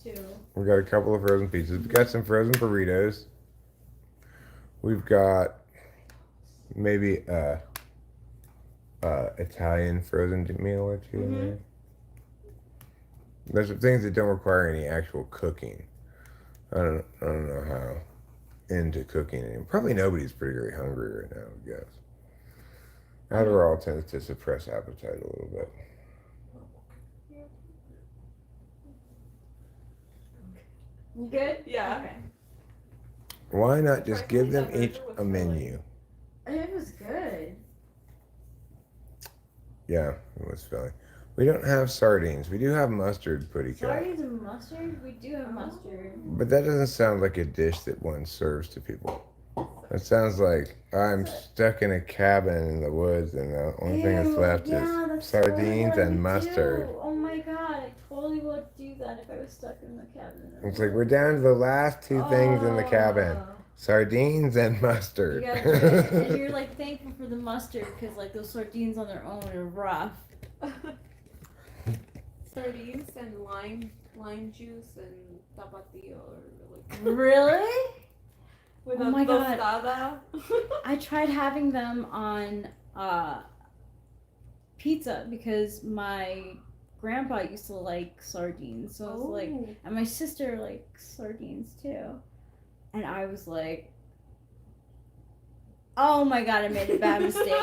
too. we got a couple of frozen pizzas. We've got some frozen burritos. We've got maybe Italian frozen meal or two in there. There's some things that don't require any actual cooking. I don't know how into cooking anymore. Probably nobody's particularly hungry right now, I guess. Adderall tends to suppress appetite a little bit. You good? Yeah. Okay. Why not just give them each a menu? It was good. Yeah, it was filling. We don't have sardines. We do have mustard, Putty Cat. Sardines and mustard? We do have mustard. But that doesn't sound like a dish that one serves to people. It sounds like I'm stuck in a cabin in the woods and the only thing that's Ew, left yeah, is that's sardines totally what I and would mustard. do. Oh my god, I totally would do that if I was stuck in the cabin. It's like we're down to the last two things in the cabin. Oh. Sardines and You mustard. gotta do it. And you're like thankful for the mustard because like those sardines on their own are rough. Sardines and lime juice and tapatio or like Really? with Oh a my God. tostada. I tried having them on pizza because my grandpa used to like sardines. So I was like, Oh. and my sister likes sardines too. And I was like, oh my god, I made a bad mistake.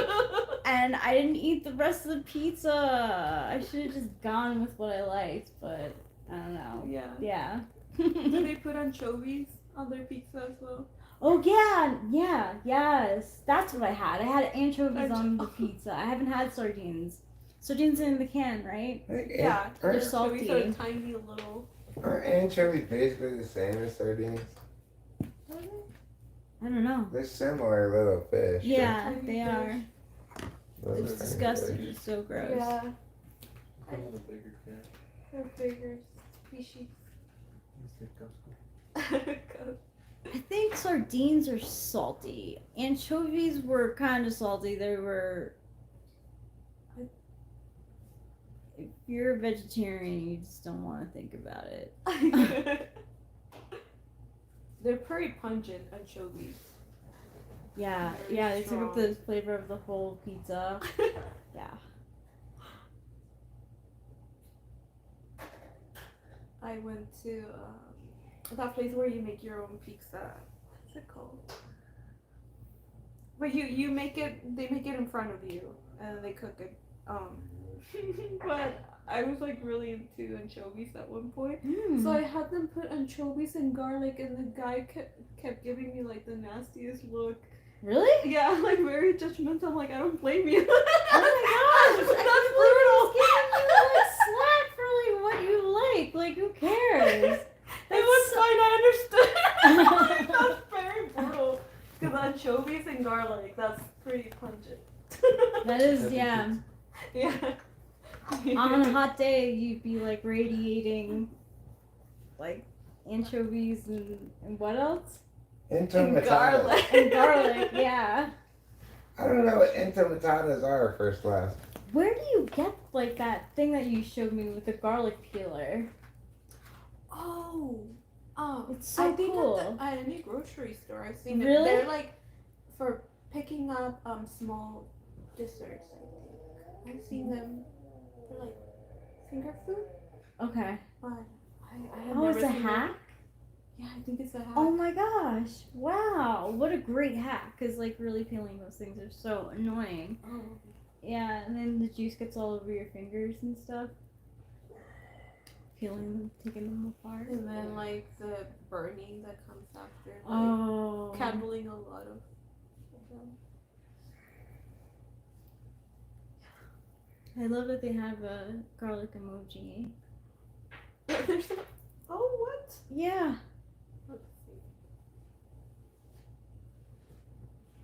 And I didn't eat the rest of the pizza. I should have just gone with what I liked, but I don't know. Yeah. Yeah. Do they put anchovies on their pizza as well? Oh yeah, yes. That's what I had. I had anchovies on the pizza. I haven't had sardines. Sardines in the can, right? Yeah. They're Anchovies salty. are tiny little. Are anchovies basically the same as sardines? I don't know. They're similar little fish. Yeah, Tiny they fish. are. Little It's tiny disgusting. fish. It's so gross. Yeah. Go with a bigger can. They're bigger species. I think sardines are salty. Anchovies were kind of salty. They were. if you're a vegetarian, you just don't want to think about it. They're pretty pungent anchovies. Yeah, Very yeah, they took up strong. the flavor of the whole pizza. Yeah. I went to that place where you make your own pizza. What's it called? But you make it. They make it in front of you, and they cook it. But I was like really into anchovies at one point, so I had them put anchovies and garlic, and the guy kept giving me like the nastiest look. Really? Yeah, like very judgmental. I'm like, I don't blame you. Oh my gosh! That's Brutal. Giving you like slack for like what you like. Like who cares? It was fine. I understood. That's very brutal. Because anchovies and garlic, that's pretty pungent. That is yeah. Yeah. On a hot day, you'd be like radiating, like anchovies and what else? Entomatadas. garlic. And garlic. Yeah. I don't know what entomatadas are, first class. Where do you get like that thing that you showed me with the garlic peeler? Oh. It's so I think cool. at any grocery store I've seen it. Really? They're like for picking up small desserts. I think I've seen them for like finger food, Okay. but I have Oh, never it's a seen hack? It. Yeah, I think it's a hack. Oh my gosh! Wow, what a great hack! Cause like really peeling those things are so annoying. Oh. Yeah, and then the juice gets all over your fingers and stuff. Peeling them, taking them apart. And then like the burning that comes after, like Oh. candling a lot of them. I love that they have a garlic emoji. There's oh what? Yeah. Let's see.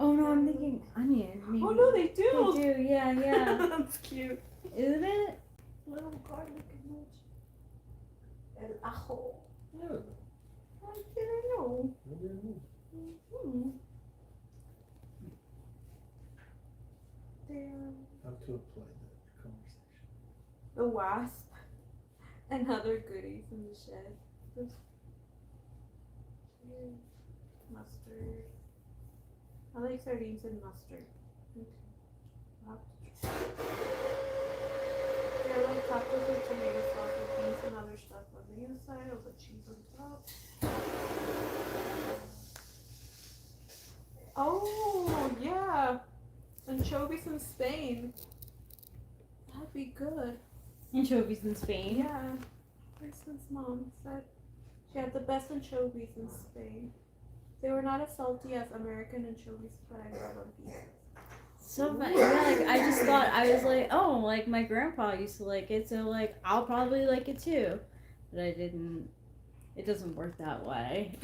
Oh no, I'm thinking onion. Maybe. Oh no, they do. They do. Yeah, yeah. That's cute. Isn't it? Little garlic emoji. El ajo. Yeah. I didn't know. Mm-hmm. Damn. How to apply that conversation. The wasp and other goodies in the shed. Mustard. I like sardines and mustard. Yeah, I like tacos with tomato sauce with beans and other stuff on the inside of the cheese on top. Oh, yeah. Anchovies in Spain. That'd be good. Anchovies in Spain. Yeah. Kristen's mom said she had the best anchovies in Spain. They were not as salty as American anchovies, but I love them pieces. So funny. Yeah, like I just thought I was like, oh, like my grandpa used to like it, so like I'll probably like it too. But I didn't. It doesn't work that way.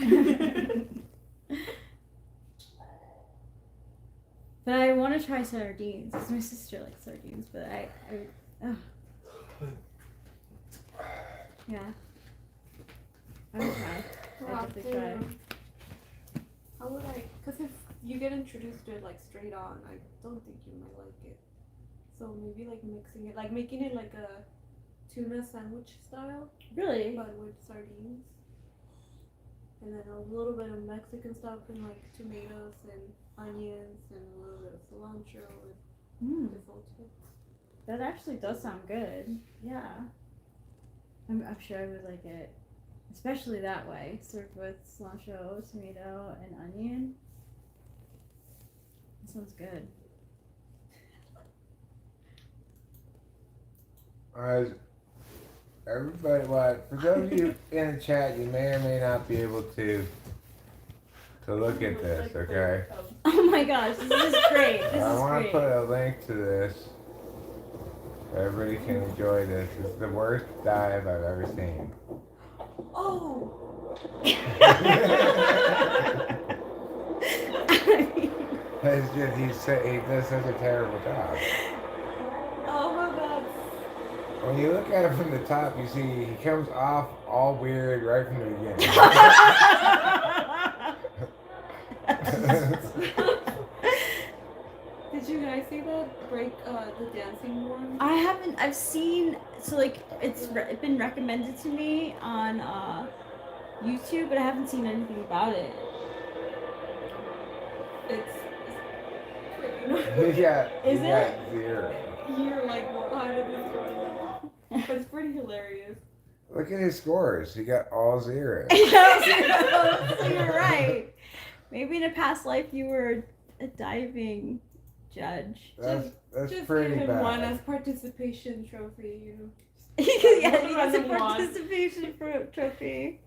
But I want to try sardines because my sister likes sardines. But yeah. I would try. We'll have definitely try. How would I? Because if you get introduced to it like straight on, I don't think you might like it. So maybe like mixing it, like making it like a tuna sandwich style, Really? but with sardines. And then a little bit of Mexican stuff and like tomatoes and onions and a little bit of cilantro and defaulted. That actually does sound good. Yeah. I'm sure I would like it. Especially that way. Served with cilantro, tomato, and onion. That sounds good. Everybody, what? For those of you in the chat, you may or may not be able to look at this, okay? Oh my gosh, this is great. This I is want to great. put a link to this. Everybody can enjoy this. It's the worst dive I've ever seen. Oh! It's just he does such a terrible job. Oh my god. When you look at it from the top, you see he comes off all weird right from the beginning. Did you guys see that break, the dancing one? I haven't. I've seen so like it's been recommended to me on YouTube, but I haven't seen anything about it. It's Is it? Zero. You're like, what? How did this go? But it's pretty hilarious. Look at his scores. He got all zeros. So you're right. Maybe in a past life you were a diving judge. That's Just pretty give him bad. one as participation trophy, you know. Yeah, he gets a Random one. participation trophy.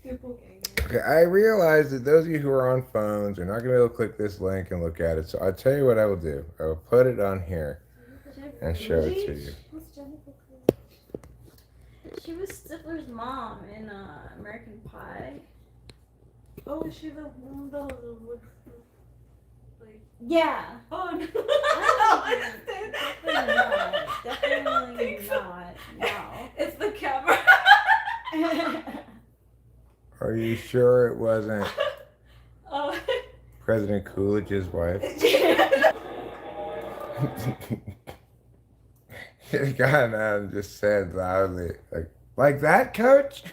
Simple game. Okay, I realize that those of you who are on phones are not going to be able to click this link and look at it. So I'll tell you what I will do. I will put it on here and show it to you. Who's Jennifer Coolidge? She was Stifler's mom in American Pie. Oh, is she the one that was like? Yeah. Oh no! Definitely not. No. It's the camera. Are you sure it wasn't Oh. President Coolidge's wife? He got out and just said loudly, like that, coach?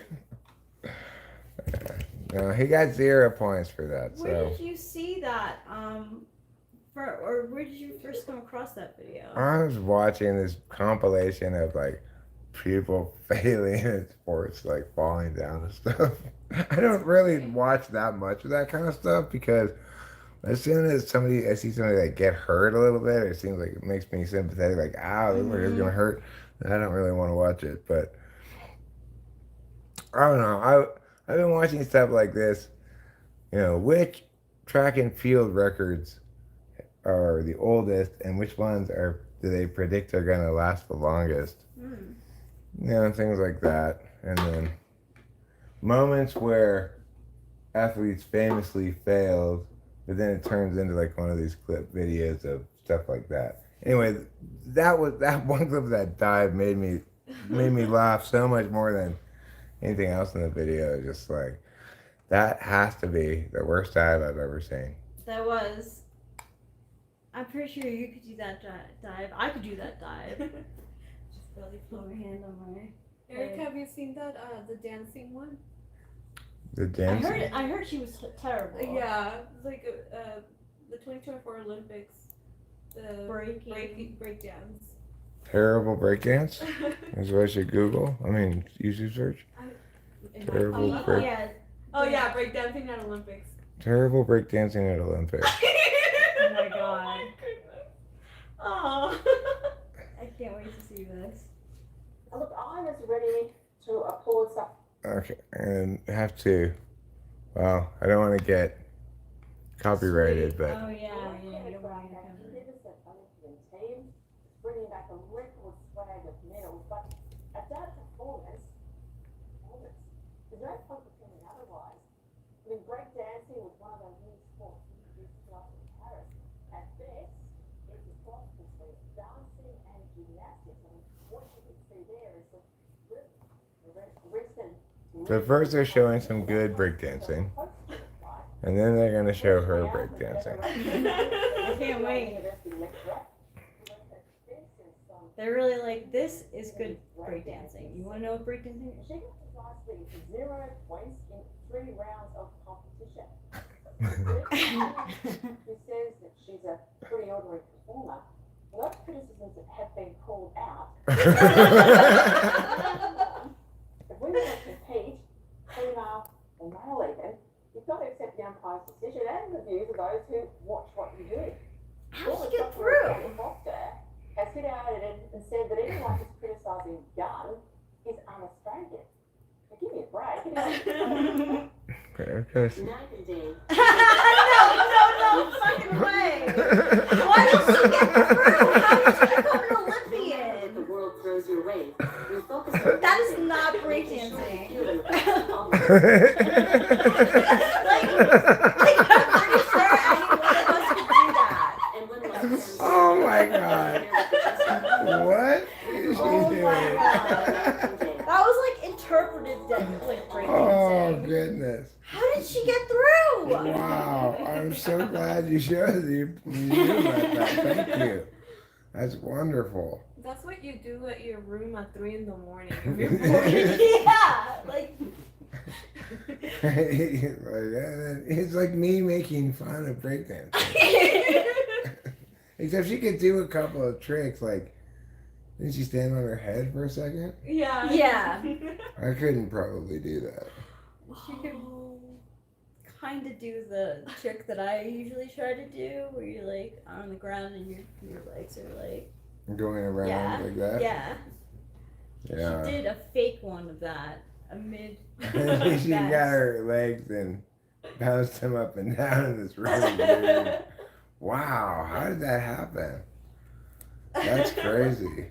No, he got 0 points for that. Where So did you see that? Or where did you first come across that video? I was watching this compilation of like people failing in sports, like falling down and stuff. I don't really watch that much of that kind of stuff because as soon as I see somebody like get hurt a little bit, it seems like it makes me sympathetic. Like, ow, this is gonna hurt. I don't really want to watch it, but I don't know. I've been watching stuff like this. You know, which track and field records are the oldest, and which ones do they predict are gonna last the longest? Hmm. You know, things like that, and then moments where athletes famously failed, but then it turns into like one of these clip videos of stuff like that. Anyway, that one clip of that dive made me laugh so much more than anything else in the video. Just like that has to be the worst dive I've ever seen. That was. I'm pretty sure you could do that dive. I could do that dive. Just really put my hand on my. Eric, have you seen that the dancing one? The dance. I heard she was terrible. Yeah, it's like the 2024 Olympics. The Breaking. break dance. Terrible breakdance is what I should Google. I mean, YouTube search. Terrible break. Yeah. Oh yeah, break dancing at Olympics. Terrible breakdancing at Olympics. Oh my god. Oh. I can't wait to see this. Look, I was ready to applaud stuff. Okay, and have to. Well, I don't want to get copyrighted, but Oh yeah, We're you don't want to magnificent Olympian team, bringing back a record swag of medals, but at that performance, there's no point pretending otherwise. I mean, breakdancing was one of those new sports introduced to us in Paris. At best, it's responsible for dancing and gymnastics. I mean, what you can see there is the recent. so first they're showing some good breakdancing, and then they're gonna show her breakdancing. I can't wait. They're really like, this is good breakdancing. You want to know what breakdancing is? She got precisely 0 points in 3 rounds of competition. Who says that she's a pretty ordinary performer. Well, those criticisms have been called out. If we want to compete, female or male even, you've got to accept the umpire's decision and the views of those who watch what you do. How did you get through? Foster has hit out at it and said that anyone who's criticising Gunn is un-Australian. Now, give me a break. Okay. Normandy. No fucking way. Why did she get through? How did she become an The Olympian? world throws you away. We focus on That is not breakdancing. I'm pretty sure any one of us could do that. Oh my god. What is she Oh doing? my god. That was like interpretive like Oh breakdancing. goodness. How did she get through? Wow. I'm so glad you showed you knew about that. Thank you. That's wonderful. That's what you do at your room at 3 in the morning. If you're bored. Yeah, like It's like me making fun of breakdance. Except she could do a couple of tricks, like, didn't she stand on her head for a second? Yeah. Yeah. I couldn't probably do that. she could kind of do the trick that I usually try to do, where you're like on the ground and your legs are like Going around Yeah. like that? yeah. Yeah. She did a fake one of that amid. She got her legs and bounced them up and down in this room. Dude. Wow, how did that happen? That's crazy.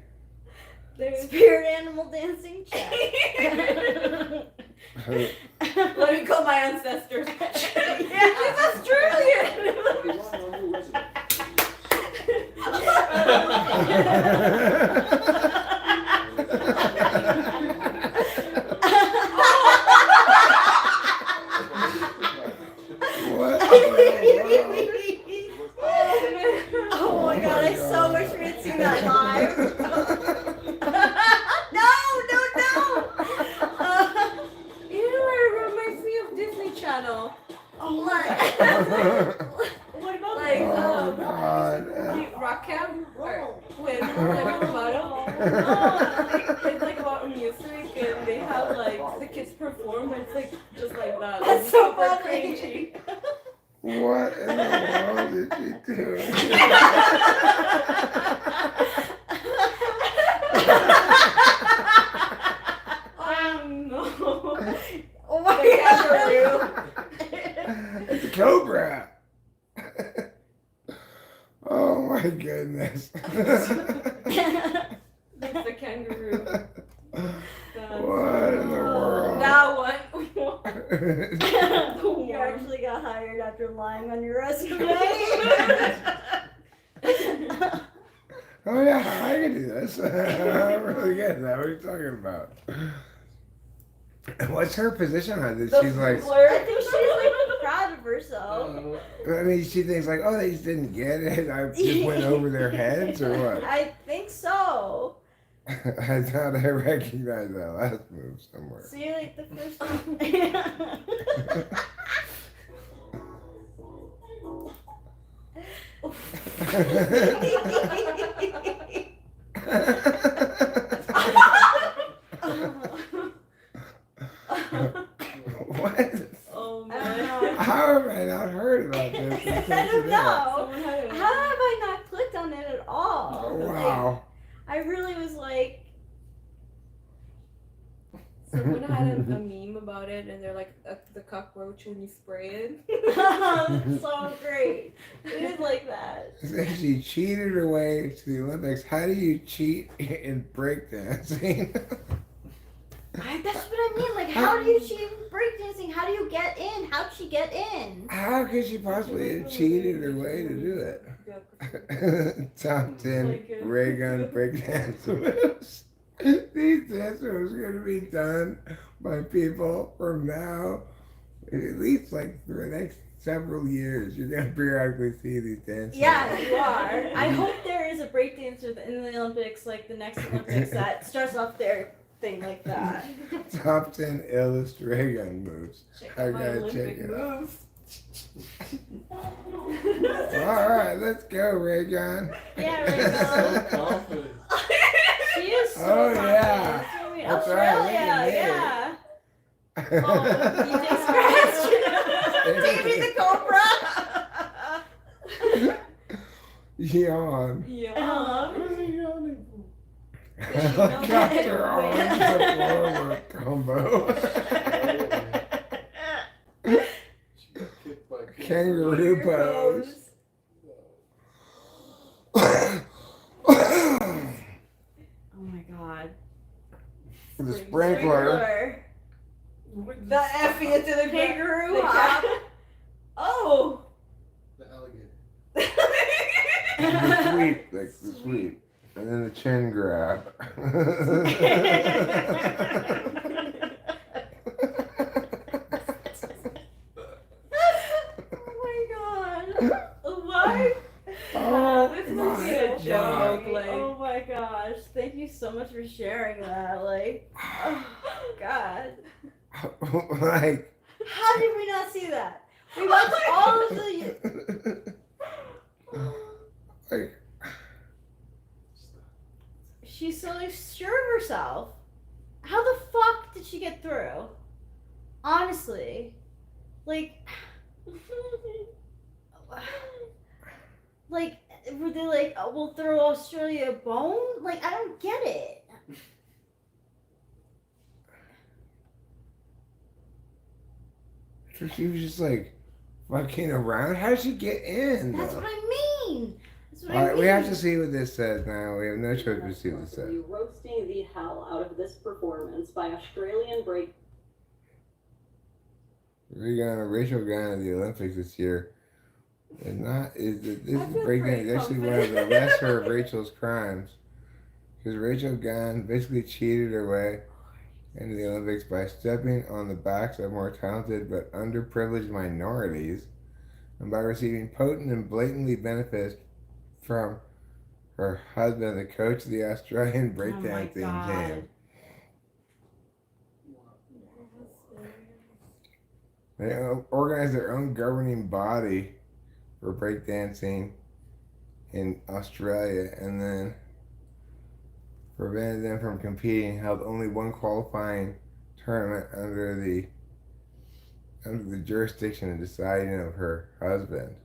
Spirit animal dancing check. Let me call my ancestors. She's Australian. What? Oh my god, I so wish we had seen that live. No. Ew, it reminds me of Disney Channel. What about like Oh God. rock camp or with Bottom? It's like about music and they have like the kids perform. It's like just like that. That's It's so super funny. cringy. What in the world did she do? Oh no. Oh my The god. It's a cobra. Oh my goodness. That's the kangaroo. What in the world? That one. You actually got hired after lying on your resume. Oh yeah, I can do this. I'm really good at that. What are you talking about? What's her position on this? She's like, I think she's like proud of herself. I mean, she thinks like, oh, they just didn't get it. I just went over their heads or what? I think so. I thought I recognized that last move somewhere. So you're like the first What? Oh I don't man. know. How have I not heard about this? I don't know. Someone had How have I not clicked on it at all? Oh, Like, wow. I really was like, Someone had a meme about it, and they're like the cockroach when you spray it. so great. It is like that. She cheated her way to the Olympics. How do you cheat in breakdancing? That's what I mean. Like, how do you cheat in breakdancing? How do you get in? How'd she get in? How could she possibly have cheated her way to do it? Top 10 ray gun breakdance moves. These dance moves are going to be done by people from now, at least like for the next several years. You're going to periodically see these dances. Yeah, you are. I hope there is a breakdancer in the Olympics, like the next Olympics, that starts off their thing like that. Top 10 illest ray gun moves. Check I out my gotta Olympic check it out. moves. All right, let's go, Ray Gun. Yeah, right. Confident. She is so Oh, yeah. confident. That's right, Australia, look at me. yeah. Oh, you just scratched. Davey the Cobra. Yawn. Yeah. What are they yawning for? Helicopter arms to forward combo. She got kicked by a Kangaroo pose. Oh my god. The sprinkler. The Effie into the Kangaroo the hop. cat. Oh. The alligator. The sweep, like the sweep. And then the chin grab. Oh my god. What? Oh This my is a joke. God. Like, Oh my gosh. that. Like, oh god. Like, How did we not see that? We watched all of the. like, She's so sure of herself. How the fuck did she get through? Honestly. Like. Like, were they like, oh, we'll throw Australia a bone? Like, I don't get it. so she was just like fucking around. How did she get in? That's though? what I mean. That's what All I right, mean. we have to see what this says now. We have no choice but to see what this says. You roasting the hell out of this performance by Australian break. Rachel Gunn at the Olympics this year. This is feel breakdown pretty is actually one of the confident. lesser of Rachel's crimes. Because Rachel Gunn basically cheated her way into the Olympics by stepping on the backs of more talented but underprivileged minorities and by receiving potent and blatantly benefits from her husband, the coach of the Australian breakdancing team. They organized their own governing body for breakdancing in Australia and then prevented them from competing, held only one qualifying tournament under the jurisdiction and deciding of her husband.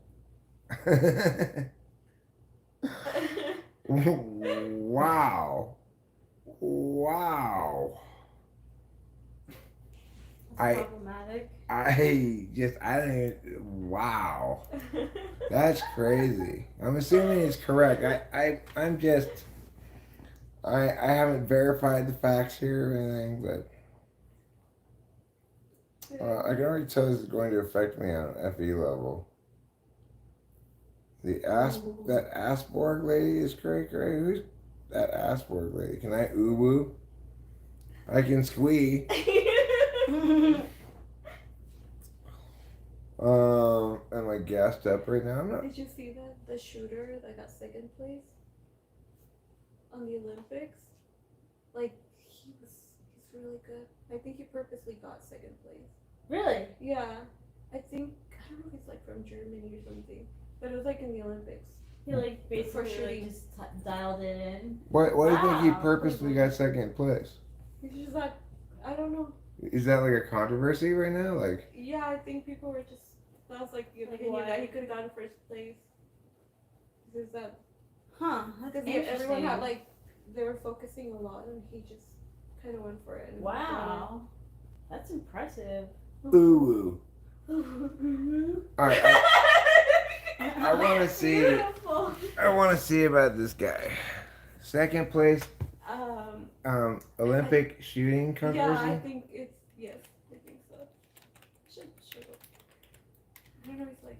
Wow. Wow. That's problematic. I don't even, wow. That's crazy. I'm assuming it's correct. I'm just, I haven't verified the facts here or anything, but I can already tell this is going to affect me on an FE level. That Asborg lady is cray. Who's that Asborg lady? Can I woo? I can squee. Am I gassed up right now? I'm not. Did you see that the shooter that got second place on the Olympics? Like he's really good. I think he purposely got second place. Really? Yeah, I don't know if he's like from Germany or something, but it was like in the Olympics. He like basically like shooting. just dialed it in. What do you think he Wow. purposely got second place? He's just like, I don't know. Is that like a controversy right now? Like, Yeah, I think people were just, that was like the opinion why? that he could have gotten first place. Because that, Huh? That's because interesting. everyone had like, they were focusing a lot and he just kind of went for it. And Wow. That's impressive. ooh. All right. I want to see. Beautiful. I want to see about this guy. Second place, Olympic shooting Yeah, controversy. I think it's, yes, I think so. Should I don't know, it's like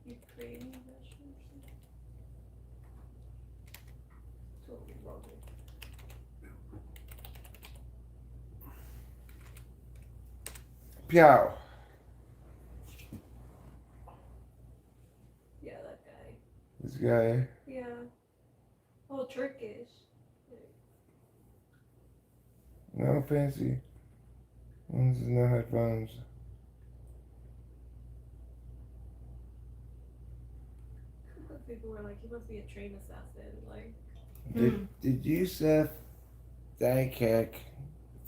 Ukrainian Russian or something. Totally wrong. Piao. Yeah, that guy. This guy. Yeah. Oh, Turkish. No fancy. Ones with no headphones. People were like, he must be a trained assassin. Like, Did Yusef Daikek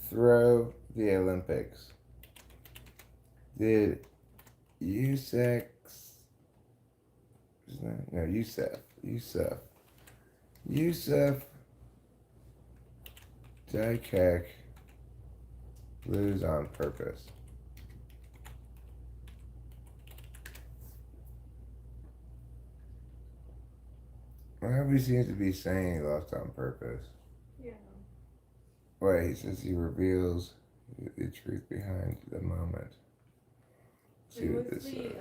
throw the Olympics? Did Yusef Daikek lose on purpose? Well, he seems to be saying he lost on purpose. yeah. Wait, he says he reveals the truth behind the moment. See It what was this the says.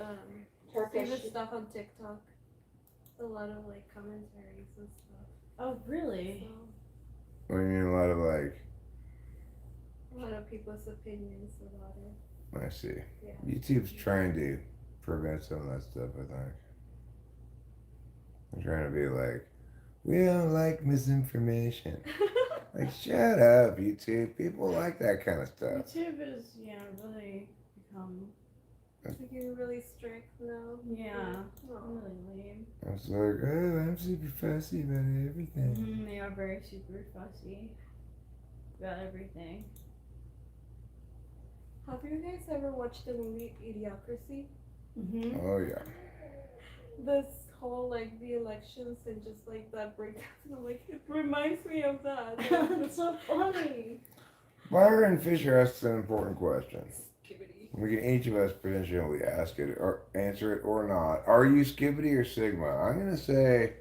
famous Turkish. stuff on TikTok. A lot of like commentaries and stuff. Oh, really? So, I mean, a lot of like, a lot of people's opinions about it. I see. Yeah. YouTube's trying to prevent some of that stuff, I think. They're trying to be like, we don't like misinformation. Like, shut up, YouTube. People like that kind of stuff. YouTube is really become They're getting really strict now. yeah Oh. really lame. I was like, oh, I'm super fussy about everything. They are very super fussy about everything. Have you guys ever watched the movie Idiocracy? Oh, yeah. This whole like the elections and just like that breakdown. I'm like, it reminds me of that. That's so funny. Byron Fisher asks an important question. Skibbity. We can each of us potentially ask it or answer it or not. Are you Skibbity or Sigma? I'm gonna say,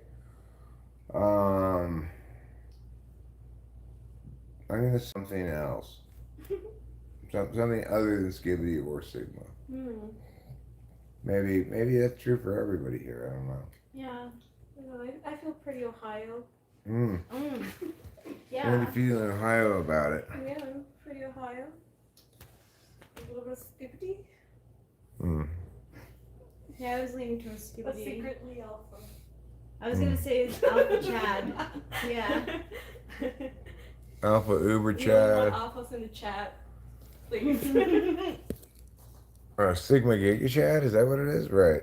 I'm gonna say something else. Something other than Skibbity or Sigma. Maybe that's true for everybody here. I don't know. Yeah. You know, I feel pretty Ohio. Yeah. What do you feel in Ohio about it? Yeah, I'm pretty Ohio. A little bit of skibbity, Yeah, I was leaning towards but Skibbity. secretly alpha. I was gonna say it's Alpha Chad. Yeah. Alpha Uber You don't Chad. want alphas in the chat, please. Sigma Giga Chad? Is that what it is? Right.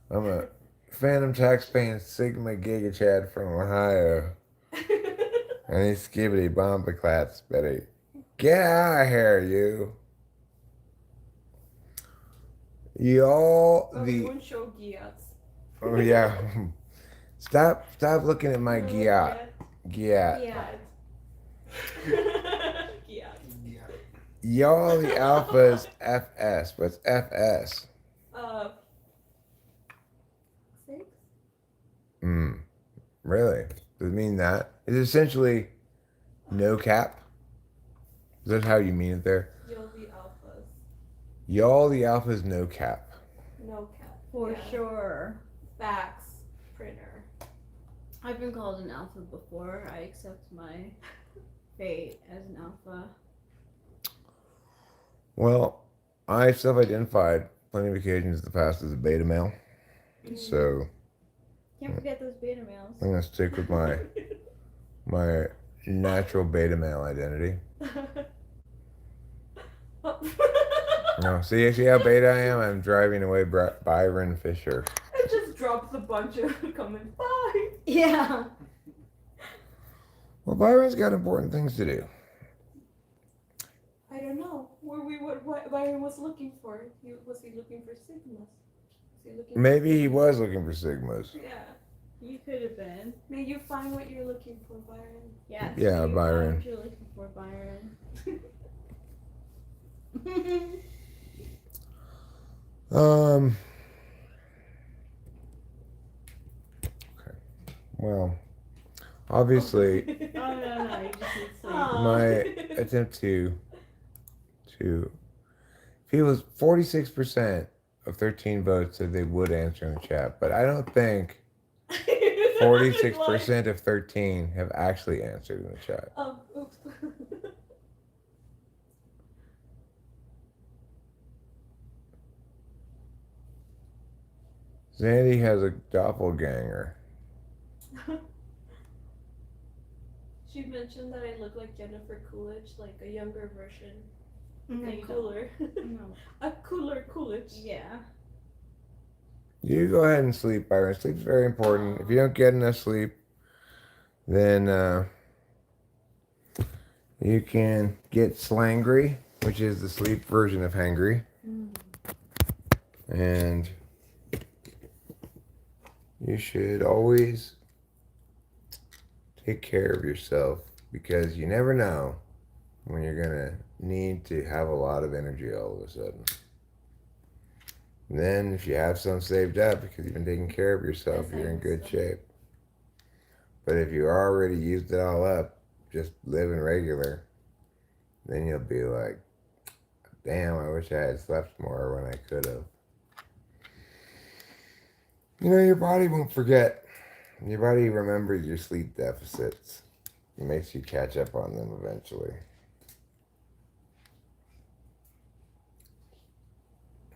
I'm a phantom tax-paying Sigma Giga Chad from Ohio. And these Skibbity Bombaclats better get out of here, you. Y'all, So we won't show Giats. Oh, yeah. Stop looking at my Giat. Giat. Giat. Y'all, the Alpha's FS. What's FS? 6? Really? Does it mean that? It's essentially no cap. Is that how you mean it there? You'll be alphas. Y'all, the Alpha's no cap. No cap. For Yeah. sure. Fax. Printer. I've been called an alpha before. I accept my fate as an alpha. Well, I self-identified plenty of occasions in the past as a beta male. So Can't forget those beta males. I'm gonna stick with my natural beta male identity. No, see how beta I am? I'm driving away Byron Fisher. It just drops a bunch of comments. Bye. Yeah. Well, Byron's got important things to do. I don't know. What Byron was looking for. Was he looking for sigmas? Was he looking Maybe he was looking for Sigmas. Yeah. You could have been. May you find what you're looking for, Byron. Yeah. Yeah, you Byron. know what you're looking for, Byron. Okay. Well, obviously, Oh no, you just need sleep. my attempt to people 46% of 13 votes said they would answer in the chat, but I don't think 46% of 13 have actually answered in the chat. Oops. Zandy has a doppelganger. She mentioned that I look like Jennifer Coolidge, like a younger version. No, And you cooler. No. A cooler Coolidge. Yeah. You go ahead and sleep, Byron. Sleep's very important. If you don't get enough sleep, then you can get slangry, which is the sleep version of hangry. And you should always take care of yourself because you never know when you're going to need to have a lot of energy all of a sudden. And then if you have some saved up because you've been taking care of yourself, you're in good shape. But if you already used it all up, just living regular, then you'll be like, damn, I wish I had slept more when I could have. You know, your body won't forget. Your body remembers your sleep deficits. It makes you catch up on them eventually.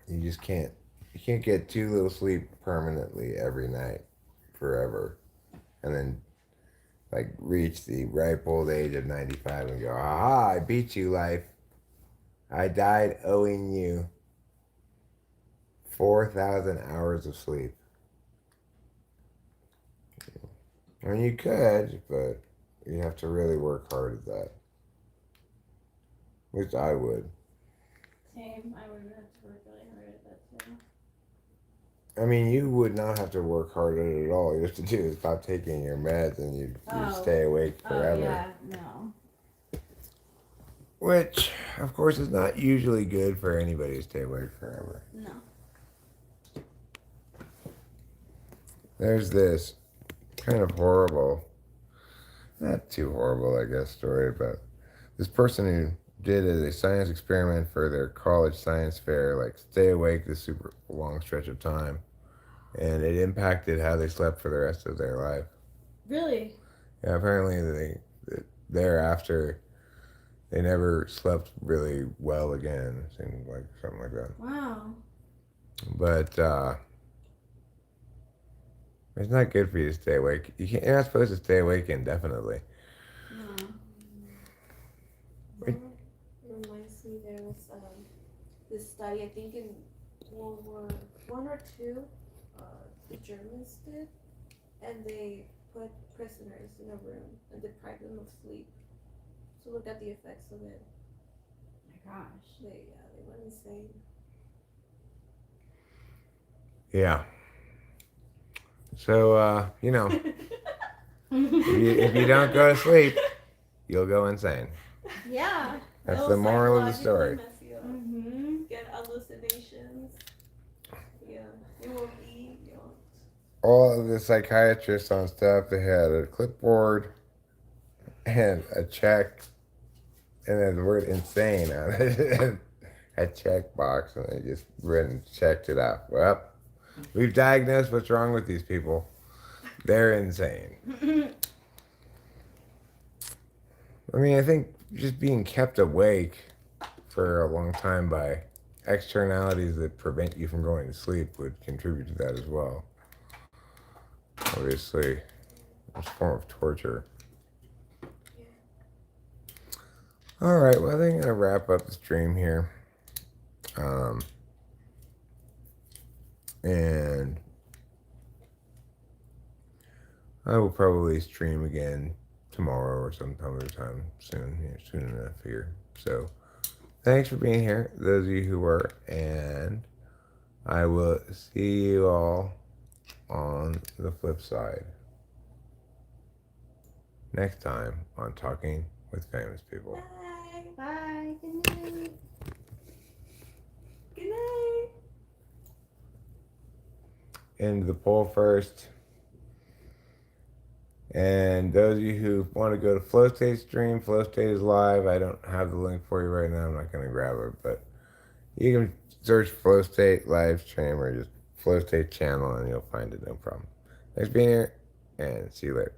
You just can't. You can't get too little sleep permanently every night, forever, and then like reach the ripe old age of 95 and go, aha, I beat you, life. I died owing you 4,000 hours of sleep. I mean, you could, but you have to really work hard at that. At least I would. Same. I would have to work really hard at that too. I mean, you would not have to work hard at it at all. You have to do is stop taking your meds and you'd stay awake forever. Oh yeah, no. Which, of course, is not usually good for anybody to stay awake forever. No. There's this kind of horrible, not too horrible, I guess, story about this person who did a science experiment for their college science fair, like stay awake this super long stretch of time, and it impacted how they slept for the rest of their life. Really? Yeah, apparently thereafter they never slept really well again. It seemed like something like that. Wow. But it's not good for you to stay awake. You're not supposed to stay awake indefinitely. No. Wait. Reminds me there was this study, I think in World War One or two, the Germans did, and they put prisoners in a room and deprived them of sleep. So look at the effects of it. My gosh. They went insane. Yeah. So if you don't go to sleep, you'll go insane. Yeah. That's It'll the moral of the story. psychologically mess you up. Mhm. Get hallucinations. Yeah, you won't eat. You won't. All of the psychiatrists on staff, they had a clipboard and a check, and then the word insane on it, and a check box, and they just written checked it off. Well, we've diagnosed what's wrong with these people. They're insane. I mean, I think just being kept awake for a long time by externalities that prevent you from going to sleep would contribute to that as well. Obviously, it's a form of torture. All right, well, I think I'm going to wrap up the stream here. And I will probably stream again tomorrow or sometime other time soon enough here. So thanks for being here, those of you who were, and I will see you all on the flip side next time on Talking with Famous People. Bye. Bye. Good night. Good night. End the poll first. And those of you who want to go to Flow State stream, Flow State is live. I don't have the link for you right now. I'm not going to grab it, but you can search Flow State live stream or just Flow State channel and you'll find it, no problem. Thanks for being here, and see you later.